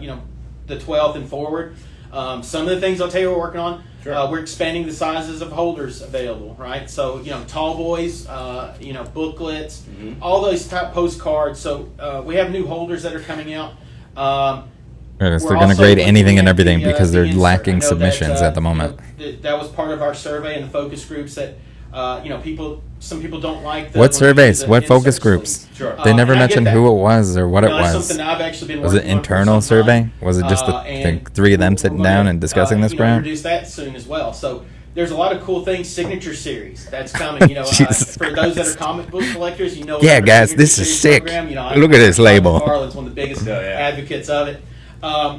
the 12th and forward. Some of the things I'll tell you we're working on. Sure. We're expanding the sizes of holders available, right? So tall boys, booklets, all those type postcards. So we have new holders that are coming out. Yes, We're they're going to also grade looking anything and at everything the, because the they're insert. I lacking know that, submissions at the moment. That was part of our survey and the focus groups that some people don't like. What surveys? What focus groups? Sure. They never and I get mentioned that. who it was or what it That's was. something I've actually been Was it working on for internal some time. survey? Was it just the And three of them we're sitting gonna, down and discussing this crap? Introduce that soon as well. So there's a lot of cool things. Signature series that's coming. Jesus for those that are Christ. comic book collectors, Yeah, our guys, Signature this is Series sick. program, Look at this label. Harlan's one of the biggest Yeah. advocates of it.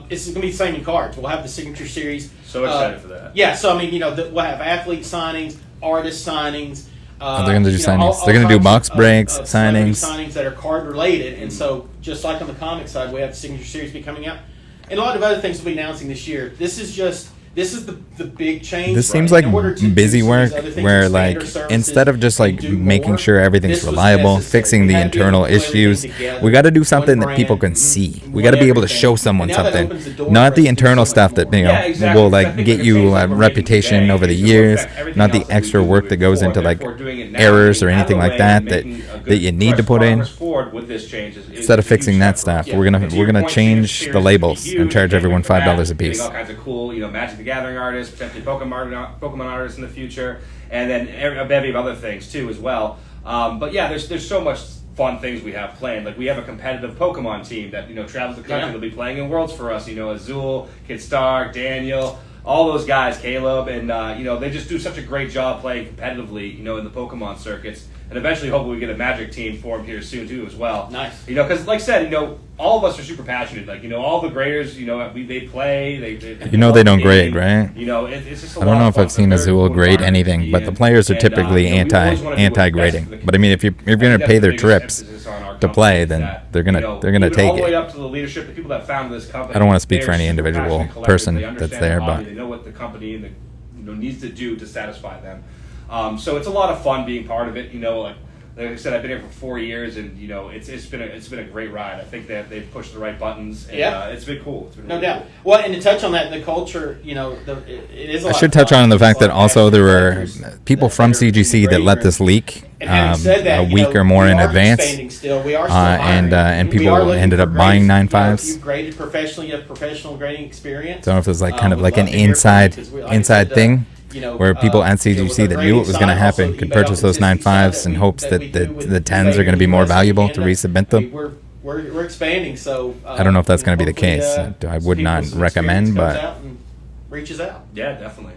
It's going to be the same in cards. We'll have the signature series. So excited for that. Yeah, so we'll have athlete signings, artist signings. Oh, they're gonna do signings. all They're gonna do types box of breaks, celebrity signings. signings that are card related. And so, just like on the comic side, we have the signature series be coming out, and a lot of other things will be announcing this year. This is the big change. This seems right? like In order to busy do some of work these other things, where expand like our services, instead of just like and do making more, sure everything's this was reliable, necessary. fixing We the had to be able internal to put everything issues, together, we got to do something one that people can brand, see. We one got to be able to everything. show someone And now that something, opens the door not for the us to do internal so stuff much that more. Yeah, exactly. will I like think get the you things a that we're reputation making over the today years, will affect everything not the else that we extra do work moving that goes forward. into like Therefore, doing it now, errors or getting out of anything the like way that and that making a good that you need to put in. progress forward with this change is Instead of a huge fixing that step for us. stuff, we're gonna And to your point, change series the is labels huge. and charge everyone Getting $5 a getting piece. all kinds of cool, Magic the Gathering artists, potentially Pokemon artists in the future, and then a bevy of other things too as well. But yeah, there's so much fun things we have planned. Like we have a competitive Pokemon team that travels the country. Yeah. They'll be playing in Worlds for us. Azul, Kid Stark, Daniel, all those guys, Caleb, and they just do such a great job playing competitively. In the Pokemon circuits. And eventually, hopefully, we get a Magic team formed here soon too, as well. Nice. Because like I said, all of us are super passionate. Like all the graders, they play. They They love don't the grade, game. right? It's just. I don't know if I've seen Azul grade anything, but the players are typically anti-grading. But I mean, if you're going to pay their trips to play, then they're gonna all take the way it. up to the leadership, the people that founded this company. I don't wanna speak they're for any super individual passionate collectors. person They that's understand there, the hobby. but- They know what the company and needs to do to satisfy them. So it's a lot of fun being part of it. Like I said, I've been here for 4 years, and it's been a great ride. I think that they've pushed the right buttons, and Yeah. it's been cool. It's been No really doubt. cool. Well, and to touch on that, the culture, it is. I should touch on the fact that also there were people from CGC that let this leak a week or more in advance, and people ended up buying 9.5s. If you've graded professionally, you have professional grading experience. Don't know if there's like kind of we'd like love an to hear from you, inside 'cause like I inside said, thing. where people at CGC with our that knew it was going to grading side, happen also could the purchase those authenticity side 9.5s in hopes that we do with the 10s are going to be more valuable to resubmit them. We're expanding, so I don't know if that's going to be the case. I would not recommend, but reaches out. Yeah, definitely.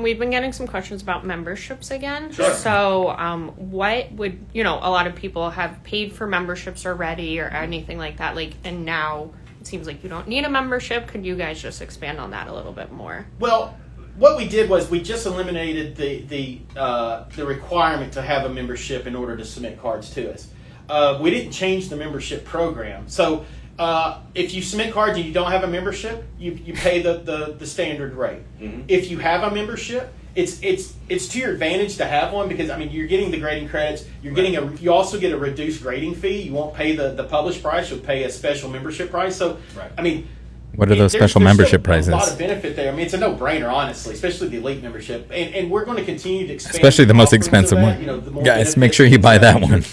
We've been getting some questions about memberships again. Sure. So, what would, a lot of people have paid for memberships already or anything like that, and now it seems like you don't need a membership. Could you guys just expand on that a little bit more? Well, what we did was we just eliminated the requirement to have a membership in order to submit cards to us. We didn't change the membership program. So if you submit cards and you don't have a membership, you pay the standard rate. Mm-hmm. If you have a membership, it's to your advantage to have one because you're getting the grading credits. You're getting you also get a reduced grading fee. You won't pay the published price. You'll pay a special membership price. So what are those special membership prices? There's a lot of benefit there. It's a no-brainer, honestly, especially the elite membership, and we're going to continue to expand. Especially the most expensive one. Guys, make sure you buy that one.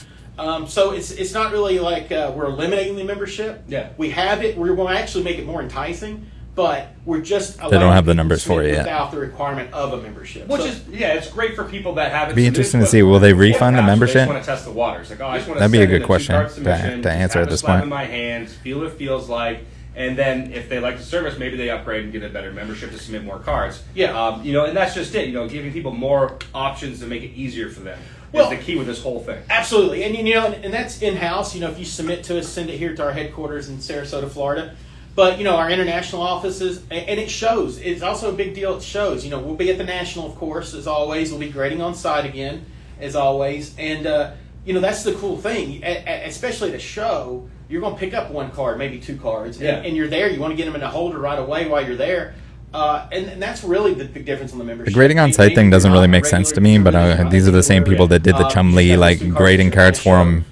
So it's not really like we're eliminating the membership. Yeah, we have it. We're going to actually make it more enticing, but we're just they don't have the numbers for it yet without the requirement of a membership. Which is it's great for people that haven't. Be interesting to see. Will they refund the membership? They just want to test the waters. Like, I just want to. That'd be a good question to answer at this point. In my hands, feel what it feels like. And then if they like the service, maybe they upgrade and get a better membership to submit more cards. Yeah. And that's just it. Giving people more options to make it easier for them is the key with this whole thing. Absolutely. And and that's in-house. If you submit to us, send it here to our headquarters in Sarasota, Florida. But, our international offices, and it shows. It's also a big deal. It shows. We'll be at the National, of course, as always. We'll be grading on site again, as always. And, that's the cool thing, especially at a show. You're going to pick up one card, maybe two cards, and you're there. You want to get them in a holder right away while you're there. And that's really the big difference on the membership. The grading on site thing doesn't really make sense to me, but these are the same people that did the Chum-Li grading cards for him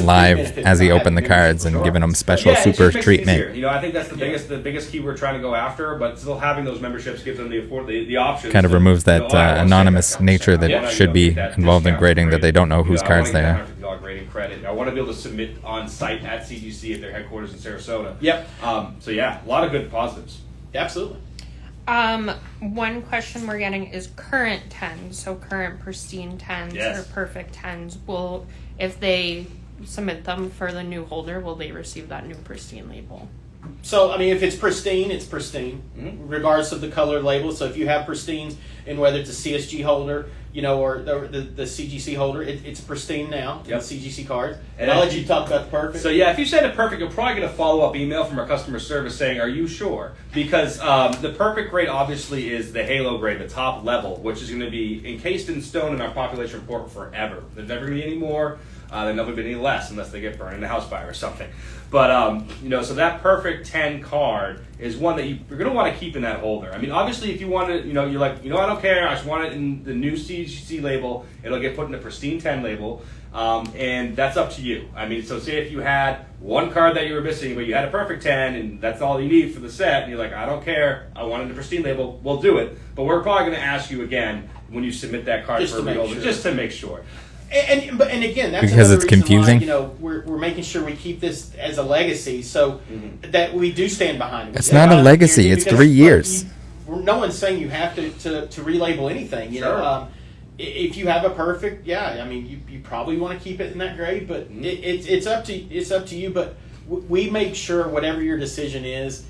live as he opened the cards and giving them special super treatment. I think that's the biggest key we're trying to go after, but still having those memberships gives them the options. Kind of removes that anonymous nature that should be involved in grading, that they don't know whose cards they are. Grading credit. I want to be able to submit on site at CGC at their headquarters in Sarasota. Yep. A lot of good positives. Absolutely. One question we're getting is current 10s, so current pristine 10s or perfect 10s. If they submit them for the new holder, will they receive that new pristine label? So, if it's pristine, it's pristine, regardless of the color label. So if you have pristines, and whether it's a CSG holder, or the CGC holder, it's pristine now, the CGC cards. And I'll let you talk about the perfect. So if you send a perfect, you'll probably get a follow-up email from our customer service saying, are you sure? Because the perfect grade obviously is the halo grade, the top level, which is going to be encased in stone in our population report forever. There's never going to be any more. There'll never be any less unless they get burned in a house fire or something. But, so that perfect 10 card is one that you're going to want to keep in that holder. Obviously, if you want to, you're like, I don't care. I just want it in the new CGC label. It'll get put in a pristine 10 label. And that's up to you. So say if you had one card that you were missing, but you had a perfect 10, and that's all you need for the set, and you're like, I don't care. I want it in a pristine label. We'll do it. But we're probably going to ask you again when you submit that card for a reholder, just to make sure. And again, that's because it's confusing. Why, we're making sure we keep this as a legacy, so that we do stand behind it. It's not a legacy; it's 3 years. No one's saying you have to relabel anything. If you have a perfect, you probably want to keep it in that grade, but it's up to you. But we make sure whatever your decision is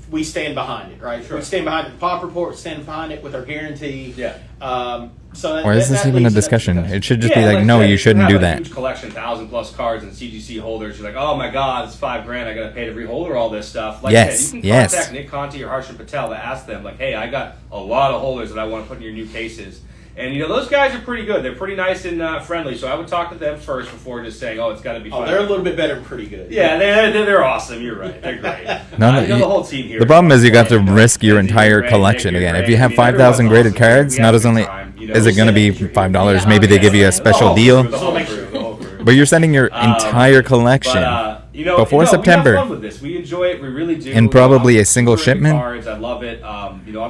we stand behind it, right? Sure. We stand behind the pop report, stand behind it with our guarantee. Yeah. Or is this even a discussion? It should just be like, no, you shouldn't do that. Huge collection, 1,000+ cards and CGC holders. You're like, oh my God, it's $5,000. I got to pay to reholder all this stuff. Like yes, you can contact Nick Conti or Harshan Patel to ask them, like, hey, I got a lot of holders that I want to put in your new cases. And those guys are pretty good. They're pretty nice and friendly. So I would talk to them first before just saying, "Oh, it's got to be." Oh, they're a little bit better than pretty good. Yeah, they're awesome. You're right. They're great. The whole team here. The problem is you got to risk your entire collection again. If you have 5,000 graded cards, not as only is it going to be $5, maybe they give you a special deal. But you're sending your entire collection before September. We have fun with this. We enjoy it. We really do. And probably a single shipment. Cards. I love it.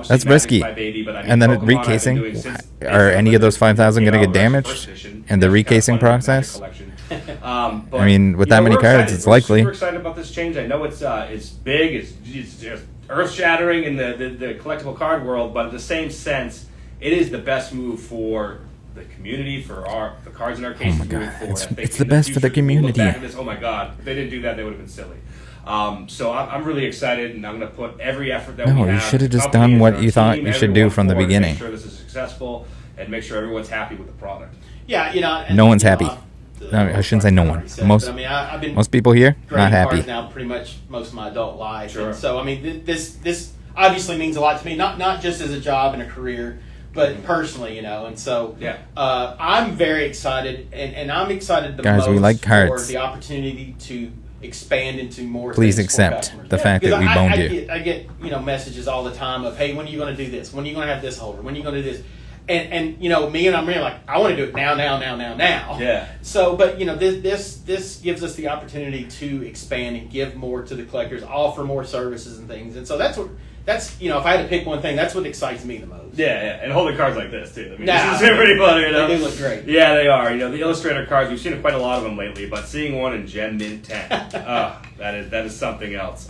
That's risky. And then recasing. Are any of those 5,000 going to get damaged in the recasing process? With that many cards, it's likely. We're super excited about this change. I know it's big. It's just earth-shattering in the collectible card world, but in the same sense, it is the best move for the community, for the cards in our cases. Oh my God, moving forward. I think it's in the best for the future, we'll look community. back at this, oh my God, if they didn't do that, they would have been silly. So I'm really excited, and I'm going to put every effort that we have. No, you should have just company done what and our you thought team, you should do everyone from the forward to beginning. Make sure this is successful, and make sure everyone's happy with the product. Yeah, you know. And, No one's you know, happy. No, I shouldn't say no one. Most, I mean, I've been Most people here not grading happy. cards now pretty much most of my adult life. Sure. And so I mean, this obviously means a lot to me, not just as a job and a career, but personally, you know. And so Yeah. I'm very excited, and I'm excited the Guys, most we like for cards. the opportunity to expand into more. Please things for accept customers. the fact that Because we boned you. I get messages all the time of, hey, when are you going to do this? When are you going to have this holder? When are you going to do this? And you know, me and I'm really like, I want to do it now. Yeah. So, but you know, this gives us the opportunity to expand and give more to the collectors, offer more services and things. And so that's you know, if I had to pick one thing, that's what excites me the most. Yeah, and holding cards like this too. I mean, Nah, this is pretty funny, you know. They do look great. Yeah, they are. You know, the Illustrator cards, we've seen quite a lot of them lately, but seeing one in Gen Mint 10, that is something else.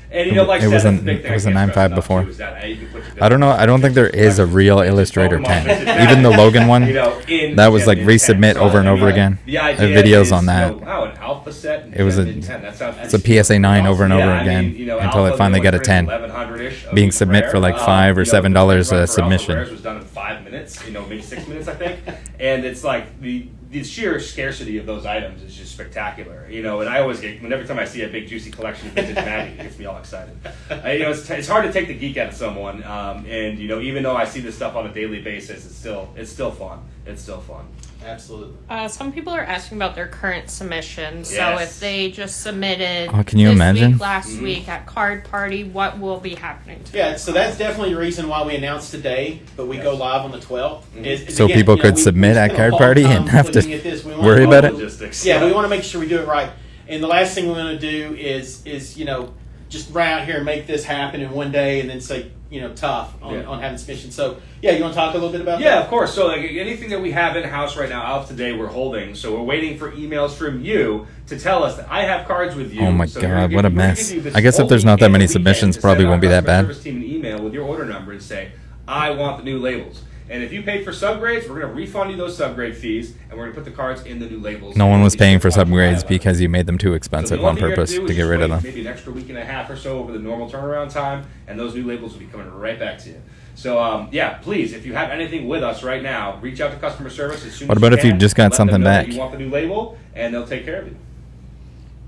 And you know, like It I was said, a- that's the big thing it was a I can't 9.5 stress enough, before. too, is that you can put your I don't know. I don't think there is a real Illustrator Pokemon 10. Vintage Magic, Even the Logan one, you know, in that was Gen like Mint 10. resubmit So, over and I over mean, again. The I idea have videos is, on that. You know, wow, an alpha set. In It was Gen a- Mint 10. That sounds It's a PSA 9 over and over yeah, again I mean, you know, until it Alpha, finally they got a went 10. 1100-ish a Being week submit rare. for like $5 or You know, $7 the run a for submission. Alpha Rares was done in 5 minutes, you know, maybe 6 minutes, I think. And it's like the sheer scarcity of those items is just spectacular, you know. And I always get, every time I see a big juicy collection of vintage magic, it gets me all excited. You know, it's hard to take the geek out of someone, and you know, even though I see this stuff on a daily basis, it's still fun. It's still fun. Absolutely. Some people are asking about their current submissions. So Yes. if they just submitted Oh, can you this imagine? week, last week at Card Party, what will be happening to Yeah, them? so that's definitely the reason why we announced today, but we go live on the 12th. Is So again, people you know, could we submit at spent a Card long Party time and have to looking at this. We wanna- worry about it? Logistics. Yeah, we want to make sure we do it right. And the last thing we want to do is you know, just run out here and make this happen in one day and then say, you know, tough on having submissions. So yeah, you want to talk a little bit about Yeah, that? of course. So like anything that we have in house right now, out of today, we're holding. So we're waiting for emails from you to tell us that I have cards with you. Oh my So we're God, gonna what a we're gonna mess. give you this I guess if whole there's not that weekend many to submissions, send probably our won't be that customer bad. service team an email with your order number and say, I want the new labels. And if you paid for subgrades, we're going to refund you those subgrade fees, and we're going to put the cards in the new labels. No one was paying for Subgrades subgrades because you made them too expensive on purpose to get rid of them. Maybe an extra week and a half or so over the normal turnaround time, and those new labels will be coming right back to you. So yeah, please, if you have anything with us right now, reach out to customer service as soon What as about you if you can. just got Let them something know that back? You want the new label, and they'll take care of you.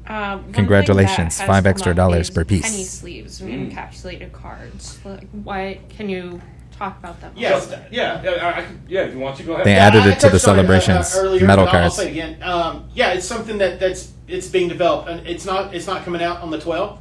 One Congratulations, thing that has $5 extra come up dollars is per piece. Penny sleeves and encapsulated cards. Like, why can you talk about that? Yes. So, yeah, if you want to, go ahead. They Yeah, added I it to the touched on it, celebrations, earlier, metal but I'll cards. say it again. Yeah, it's something that's being developed, and it's not coming out on the 12th.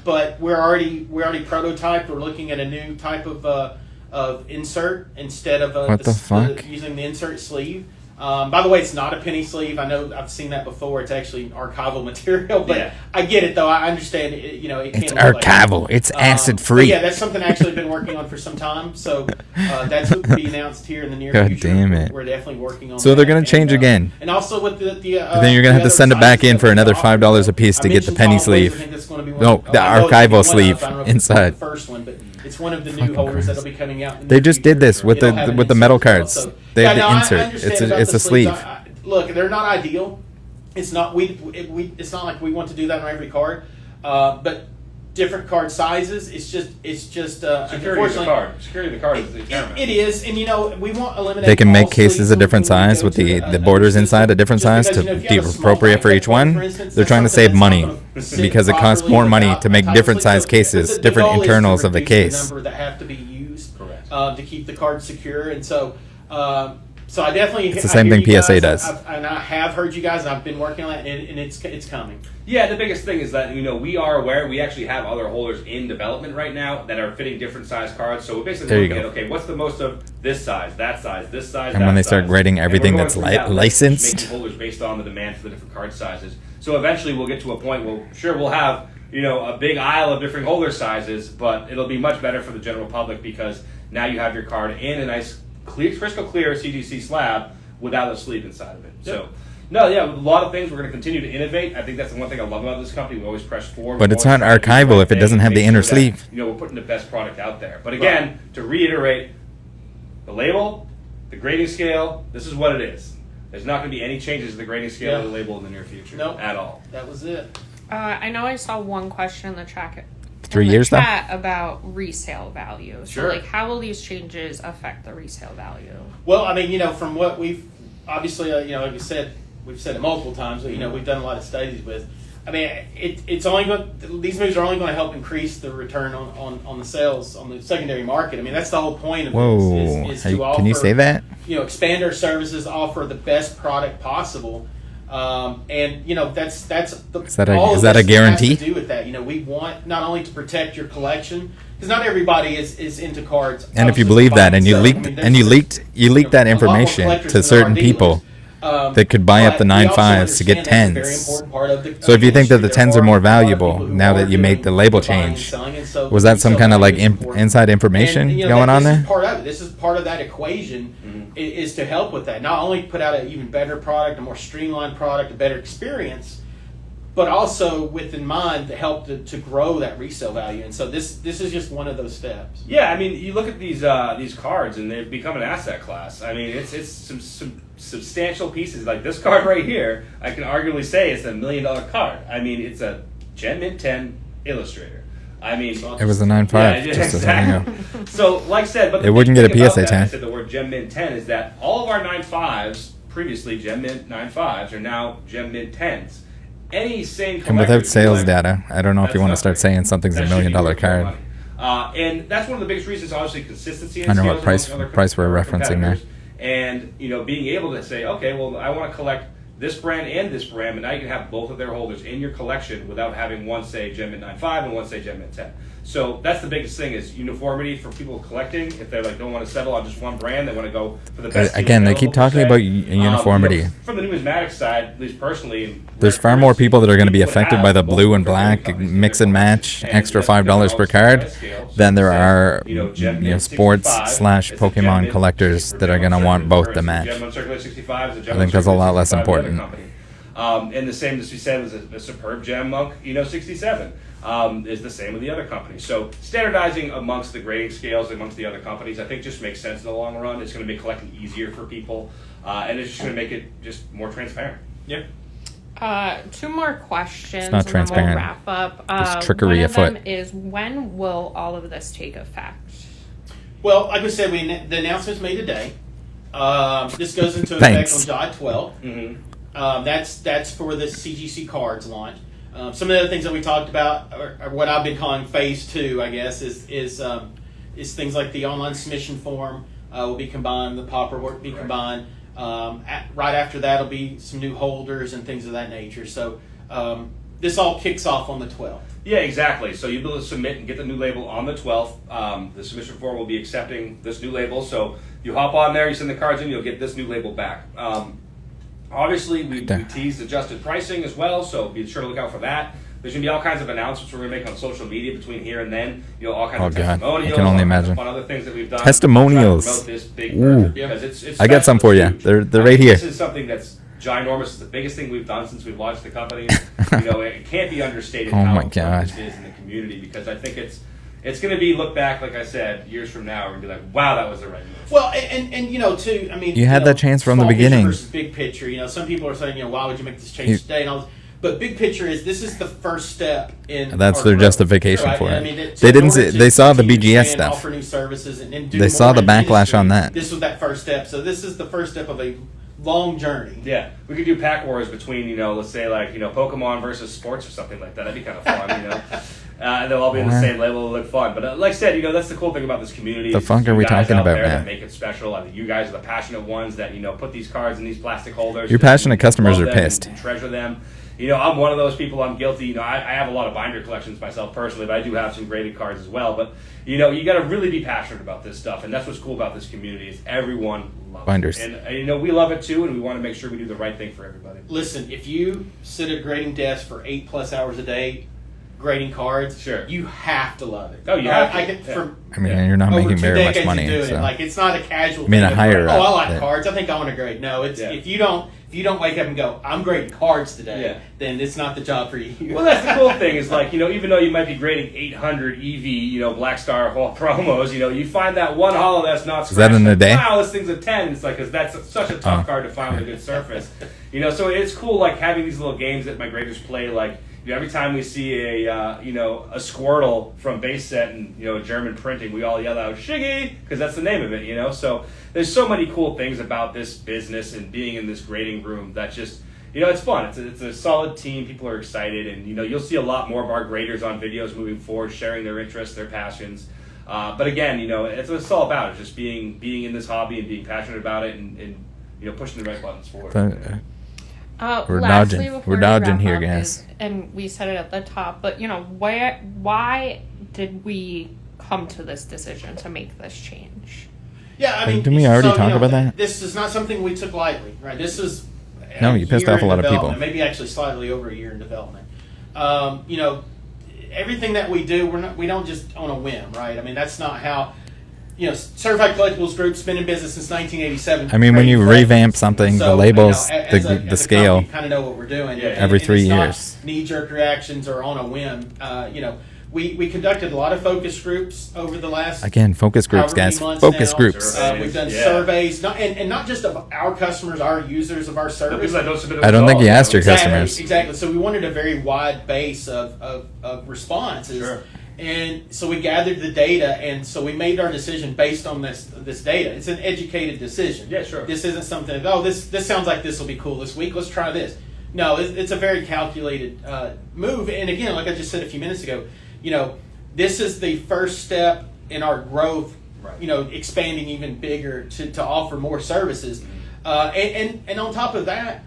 But we're already prototyped. We're looking at a new type of insert instead of What the fuck? using the insert sleeve. By the way, it's not a penny sleeve. I know I've seen that before. It's actually archival material, but Yeah. I get it though. I understand. It It's can't look like archival. It's but acid-free. yeah, that's something actually I've been working on for some time. So that's what will be announced here in the near God future. damn it. We're definitely working on. So that. they're gonna change again. And also with the Then you're gonna have to send it back in for another $5 a piece to get the penny sleeve. No, the archival sleeve inside. The first one, but it's one of the new holders that'll be coming out. in the They near just did future. this with It'll have the an metal insert as well. cards. So, They have yeah, the no, I insert. understand It's about a the sleeves. sleeve. Look, they're not ideal. It's not it's not like we want to do that on every card, but different card sizes. It's just Security of the card. Security of the card is the paramount. It is, and you know we won't eliminate. They can all make cases sleeves a different when we size go with to the another borders system. inside a different Just size because, to you know, if you be have a small appropriate for backpack each one. for instance, They're that's trying to something save that's money not gonna sit because it costs properly more money without to make a different sleeve. size cases, The different goal is to internals of the reduce case. number that have to be used Correct. to keep the card secure, and so. So I definitely. It's the same thing PSA does. And I have heard you guys, and I've been working on it, and it's coming. Yeah, the biggest thing is that, you know, we are aware we actually have other holders in development right now that are fitting different size cards. So we're basically There you looking go. at, okay, what's the most of this size, this size, And when they start size? grading And everything we're going that's through that list, licensed. making holders based on the demand for the different card sizes. So eventually we'll get to a point where, sure, we'll have, you know, a big aisle of different holder sizes, but it'll be much better for the general public because now you have your card in a nice, crystal clear CGC slab without a sleeve inside of it. Yep. So, no, yeah, a lot of things we're going to continue to innovate. I think that's the one thing I love about this company. We always press forward. But We it's always not try to do the archival right if it thing doesn't and have the make inner sure that, sleeve. you know, we're putting the best product out there. But again, to reiterate, the label, the grading scale, this is what it is. There's not going to be any changes to the grading scale or the label in the near future. Nope. At all. That was it. I know I saw one question in the chat. 3 years though? About resale value. So, Sure. like, how will these changes affect the resale value? Well, I mean, from what we've obviously, like we said, we've said it multiple times. We've done a lot of studies with. I mean, it's only these moves are only going to help increase the return on the sales on the secondary market. I mean, that's the whole point of Whoa. this. Is to offer, can you say that? Expand our services, offer the best product possible. And that's Is that a guarantee? Has to do with that. We want not only to protect your collection, because not everybody is into cards. And if you believe that, and you leaked that information to certain people that could buy up the 9.5s to get 10s. So if you think that the 10s are more valuable now that you made the label change, was that some kind of like inside information going on there? This is part of it. This is part of that equation. Is to help with that. Not only put out an even better product, a more streamlined product, a better experience, but also with in mind to help to grow that resale value. And so this is just one of those steps. Yeah, I mean, you look at these cards and they've become an asset class. I mean, it's some substantial pieces. Like this card right here, I can arguably say it's $1 million card. I mean, it's a Gem Mint 10 Illustrator. I mean, it was a 9.5. Yeah, just exactly. So, like I said, but it wouldn't get a PSA 10. I said the word Gem Mint 10 is that all of our 9.5s, previously Gem Mint 9.5s, are now Gem Mint 10s. Any same and without sales data, I don't know if you want to start saying something's a $1 million card. And that's one of the biggest reasons, obviously, consistency. I know what price we're referencing there. And being able to say, okay, well, I want to collect this brand and this brand, but now you can have both of their holders in your collection without having one say Gem Mint 9.5 and one say Gem Mint 10. So that's the biggest thing is uniformity for people collecting. If they don't want to settle on just one brand, they want to go for the best. Again, they keep talking about uniformity. From the numismatic side, at least personally, there's far more people that are going to be affected by the blue and black mix and match extra $5 per card than there are sports/Pokemon collectors that are going to want both to match. I think that's a lot less important. And the same as we said was a Superb Gem Monk, 67 is the same with the other companies. So standardizing amongst the grading scales amongst the other companies, I think just makes sense in the long run. It's going to make collecting easier for people, and it's just going to make it just more transparent. Yeah. 2 more questions. It's not transparent. And then we'll wrap up. There's trickery one of afoot. them is, when will all of this take effect? Well, like we said, the announcement's made today. This goes into effect on July 12th. Mm-hmm. That's for the CGC cards launch. Some of the other things that we talked about, or what I've been calling phase 2, I guess, is things like the online submission form will be combined, the popper will be combined. Right after that will be some new holders and things of that nature. So this all kicks off on the 12th. Yeah, exactly. So you'll be able to submit and get the new label on the 12th. The submission form will be accepting this new label. So you hop on there, you send the cards in, you'll get this new label back. Obviously, we teased adjusted pricing as well, so be sure to look out for that. There's going to be all kinds of announcements we're going to make on social media between here and then. All kinds of testimonials. I can only imagine. Fun other things that we've done. Testimonials. This big it's I got some for you. They're right here. This is something that's ginormous. It's the biggest thing we've done since we've launched the company. It can't be understated how important this is in the community, because I think it's going to be looked back, like I said, years from now, and be like, wow, that was the right move. Well, and too, I mean, you had that chance from the beginning. Versus big picture, some people are saying, why would you make this change today? And all this. But big picture is this is the first step in. That's their justification for it. I mean, they didn't. They saw the BGS stuff. Offer new services and they saw the backlash on that. This was that first step. So this is the first step of a long journey. Yeah, we could do pack wars between let's say like Pokemon versus sports or something like that. That'd be kind of fun, and they'll all be in the same label. It'll look fun. But like I said, that's the cool thing about this community. The fuck are we talking about, man? That make it special. I mean, you guys are the passionate ones that put these cards in these plastic holders. Your passionate customers are pissed. And treasure them. I'm one of those people. I'm guilty. I have a lot of binder collections myself personally, but I do have some graded cards as well. But you got to really be passionate about this stuff, and that's what's cool about this community is everyone loves binders. it. And we love it too, and we want to make sure we do the right thing for everybody. Listen, if you sit at a grading desk for 8+ hours a day, grading cards, Sure. you have to love it. Oh, you have to. I mean, you're not over making 2 very much decades of money. doing So. it. Like, it's not a casual I mean, thing. a higher I up like that- cards. I think I want to grade. No, it's if you don't wake up and go, I'm grading cards today, then it's not the job for you. Well, that's the cool thing is like, even though you might be grading 800 EV, Black Star Hall promos, you find that one hollow that's not scratched. Is that in a day? Wow, this thing's a 10. It's like, because that's such a tough card to find with a good surface. So it's cool, like, having these little games that my graders play, like, every time we see a Squirtle from base set and German printing, we all yell out "Shiggy" because that's the name of it. So there's so many cool things about this business and being in this grading room that just it's fun. It's a solid team. People are excited, and you'll see a lot more of our graders on videos moving forward, sharing their interests, their passions. But again, it's what it's all about. It's just being in this hobby and being passionate about it, and pushing the right buttons forward. We're lastly, dodging. before We're we dodging wrap here, up guys. and we said it at the top, but why did we come to this decision to make this change? Yeah, I mean, didn't we already talk about that? This is not something we took lightly, right? This is No, you pissed off a lot of people. Maybe actually slightly over a year in development. Everything that we do, we don't just on a whim, right? I mean, that's not how. Certified Collectibles Group's been in business since 1987. I mean, when you revamp something, So, the labels, as the scale, kind of know what we're doing. Yeah. every 3 it's not years. knee-jerk reactions or on a whim. We conducted a lot of focus groups over the last Again, focus groups, however guys. many months Focus now. groups. We've done surveys, and not just of our customers, our users of our service. I don't think you asked your customers. Exactly. So we wanted a very wide base of responses. Sure. And so we gathered the data, and so we made our decision based on this data. It's an educated decision. Yeah, sure. This isn't something, this sounds like this will be cool this week. Let's try this. No, it's a very calculated move. And again, like I just said a few minutes ago, this is the first step in our growth, expanding even bigger to offer more services. And on top of that,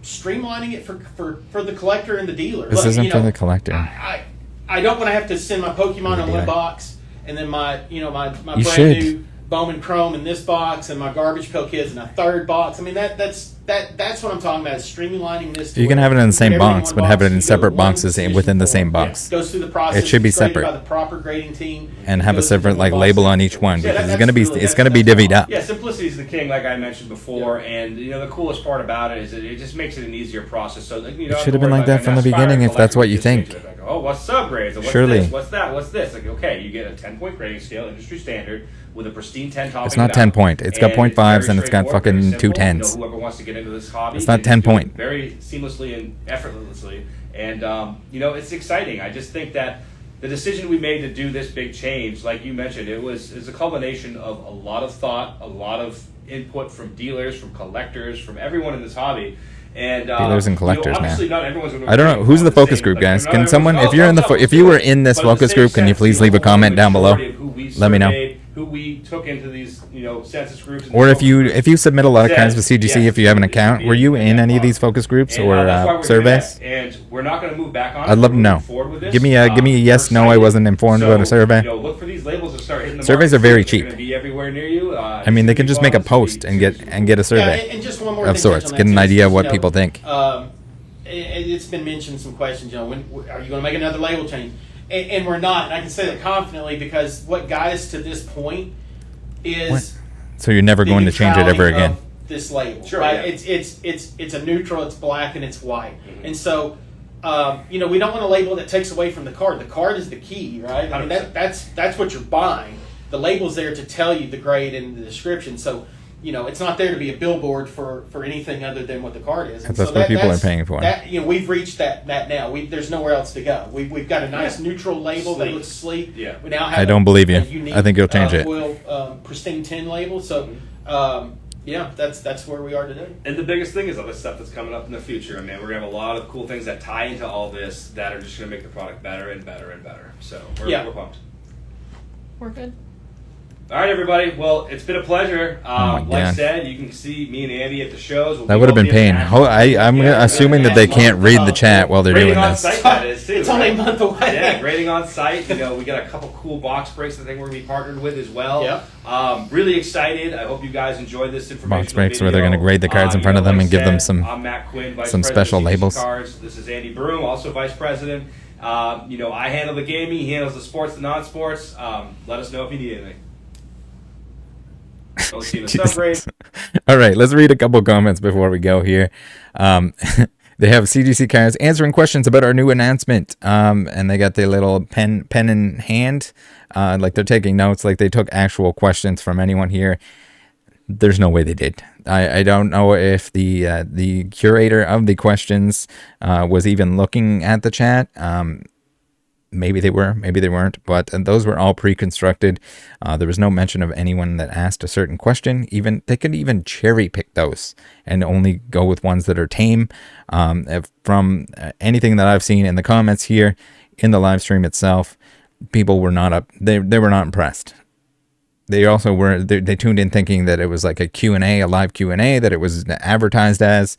streamlining it for the collector and the dealer. This isn't for the collector. I don't want to have to send my Pokemon in one box, and then my brand should. new Bowman Chrome in this box, and my Garbage Pail Kids in a third box. I mean, that's what I'm talking about, is streamlining this. You can have it in the same everything box, one but have it box. in You go separate one boxes decision within the same form. box. Goes through the process. It should be it's graded separate. by the proper grading team, And have a goes through separate one box. label on each one, Yeah, because that's really- it's gonna be divvied up. Yeah, simplicity is the king, like I mentioned before, and the coolest part about it is that it just makes it an easier process. So It should have been like that from the beginning, if that's what you think. Oh, what's subgrades? What's Surely. this? What's that? What's this? Like, okay, you get a 10-point grading scale, industry standard, with a pristine 10 topping. It's not 10 point. It's got And 0.5s very and it's got straightforward, fucking very 2 simple. 10s. Whoever wants to get into this hobby, It's not can 10 just do it point. very seamlessly and effortlessly. And it's exciting. I just think that the decision we made to do this big change, like you mentioned, it's a culmination of a lot of thought, a lot of input from dealers, from collectors, from everyone in this hobby. And Dealers and collectors, obviously man. not everyone's gonna I don't know who's the focus group, guys. Can someone, if you're in the, if you were in this focus group, can you please leave a comment down below? Let me know. Who we took into these, census groups. Or if you submit a lot of cards with CGC, if you have an account, were you in any of these focus groups And, or that's why we're surveys? doing that. And we're not going to move back on. I'd love to We're know. moving forward with this. Give me a yes, we're no, I excited. wasn't informed about a survey. Look for these labels to start hitting the Surveys market. are very They're cheap. gonna be everywhere near you. I mean, they can just make a post and get a survey and just one more of thing sorts, on get that, an too, idea is, of what people think. It's been mentioned some questions. When are you going to make another label change? And we're not. And I can say that confidently because what got us to this point is So you're never the going to change it ever neutrality again. of this label. Sure, right? yeah. It's a neutral. It's black and it's white. And so we don't want a label that takes away from the card. The card is the key, right? I mean, 100%. that's what you're buying. The label's there to tell you the grade and the description. So it's not there to be a billboard for anything other than what the card is. And That's so what people are that's- paying for. We've reached that now. There's nowhere else to go. We've got a nice neutral label that Sleek. looks sleek. Yeah. We now have I don't believe you. a unique, I think you'll change it. foil, pristine tin label. So that's where we are today. And the biggest thing is all this stuff that's coming up in the future. I mean, we're going to have a lot of cool things that tie into all this that are just going to make the product better and better and better. So we're pumped. We're good. All right, everybody. Well, it's been a pleasure. my Like I God. said, you can see me and Andy at the shows. We'll That be would have both been pain. international. I'm assuming that they can't read the chat while they're Grading doing on this. site, that is too. It's only a right? month away. Yeah, grading on site. We got a couple cool box breaks I think we're going to be partnered with as well. Yep. Really excited. I hope you guys enjoyed this information. Box breaks where they're gonna grade the cards in front of them and give them some I'm Matt Quinn, Vice some President special of CGC labels. Cards. This is Andy Broom, also Vice President. You know, I handle the gaming, he handles the sports, the non-sports. Let us know if you need anything. Let's see the Subgrade. All right, let's read a couple comments before we go here. They have CGC cards answering questions about our new announcement, and they got their little pen in hand, like they're taking notes, like they took actual questions from anyone here. There's no way they did. I don't know if the curator of the questions was even looking at the chat. Maybe they were, maybe they weren't, but those were all pre-constructed. There was no mention of anyone that asked a certain question. Even they could even cherry pick those and only go with ones that are tame. From anything that I've seen in the comments here, in the live stream itself, people were not up. They were not impressed. They also were. They tuned in thinking that it was like a Q&A, a live Q&A, that it was advertised as.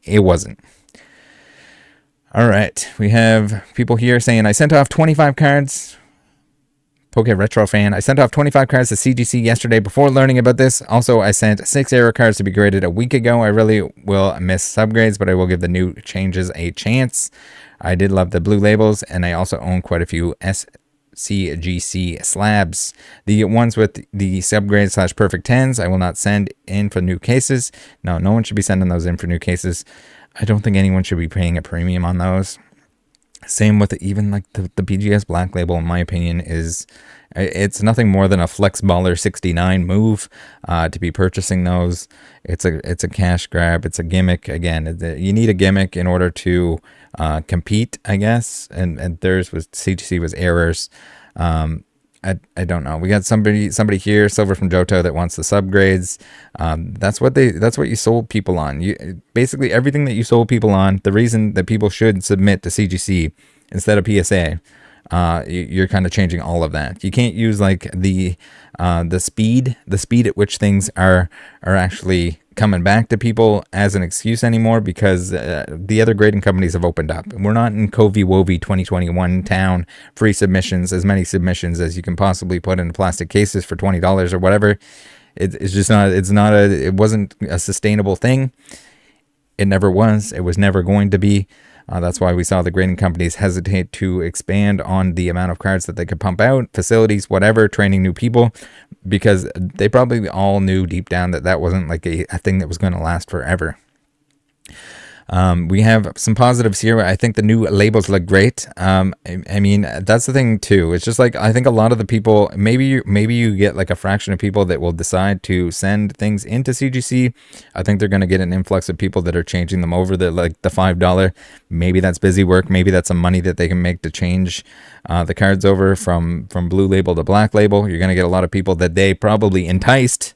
It wasn't. All right, we have people here saying, I sent off 25 cards. Poke Retro fan. I sent off 25 cards to CGC yesterday before learning about this. Also, I sent 6 error cards to be graded a week ago. I really will miss subgrades, but I will give the new changes a chance. I did love the blue labels, and I also own quite a few CGC slabs. The ones with the subgrade / perfect 10s, I will not send in for new cases. No one should be sending those in for new cases. I don't think anyone should be paying a premium on those. Same with even like the BGS Black Label, in my opinion, it's nothing more than a Flex Baller 69 move to be purchasing those. It's a cash grab. It's a gimmick. Again, you need a gimmick in order to compete, I guess. And theirs was CGC was errors. I don't know. We got somebody here, Silver from Johto, that wants the subgrades. That's what you sold people on. Basically everything that you sold people on. The reason that people should submit to CGC instead of PSA, you're kind of changing all of that. You can't use like the speed at which things are actually coming back to people as an excuse anymore, because the other grading companies have opened up. We're not in Covey-Wovey 2021 town, free submissions, as many submissions as you can possibly put into plastic cases for $20 or whatever. It's just not, it wasn't a sustainable thing. It never was. It was never going to be. That's why we saw the grading companies hesitate to expand on the amount of cards that they could pump out, facilities, whatever, training new people, because they probably all knew deep down that that wasn't like a thing that was going to last forever. We have some positives here. I think the new labels look great. I mean, that's the thing too. It's just like, I think a lot of the people, maybe you get like a fraction of people that will decide to send things into CGC. I think they're going to get an influx of people that are changing them over the $5. Maybe that's busy work. Maybe that's some money that they can make to change the cards over from blue label to black label. You're going to get a lot of people that they probably enticed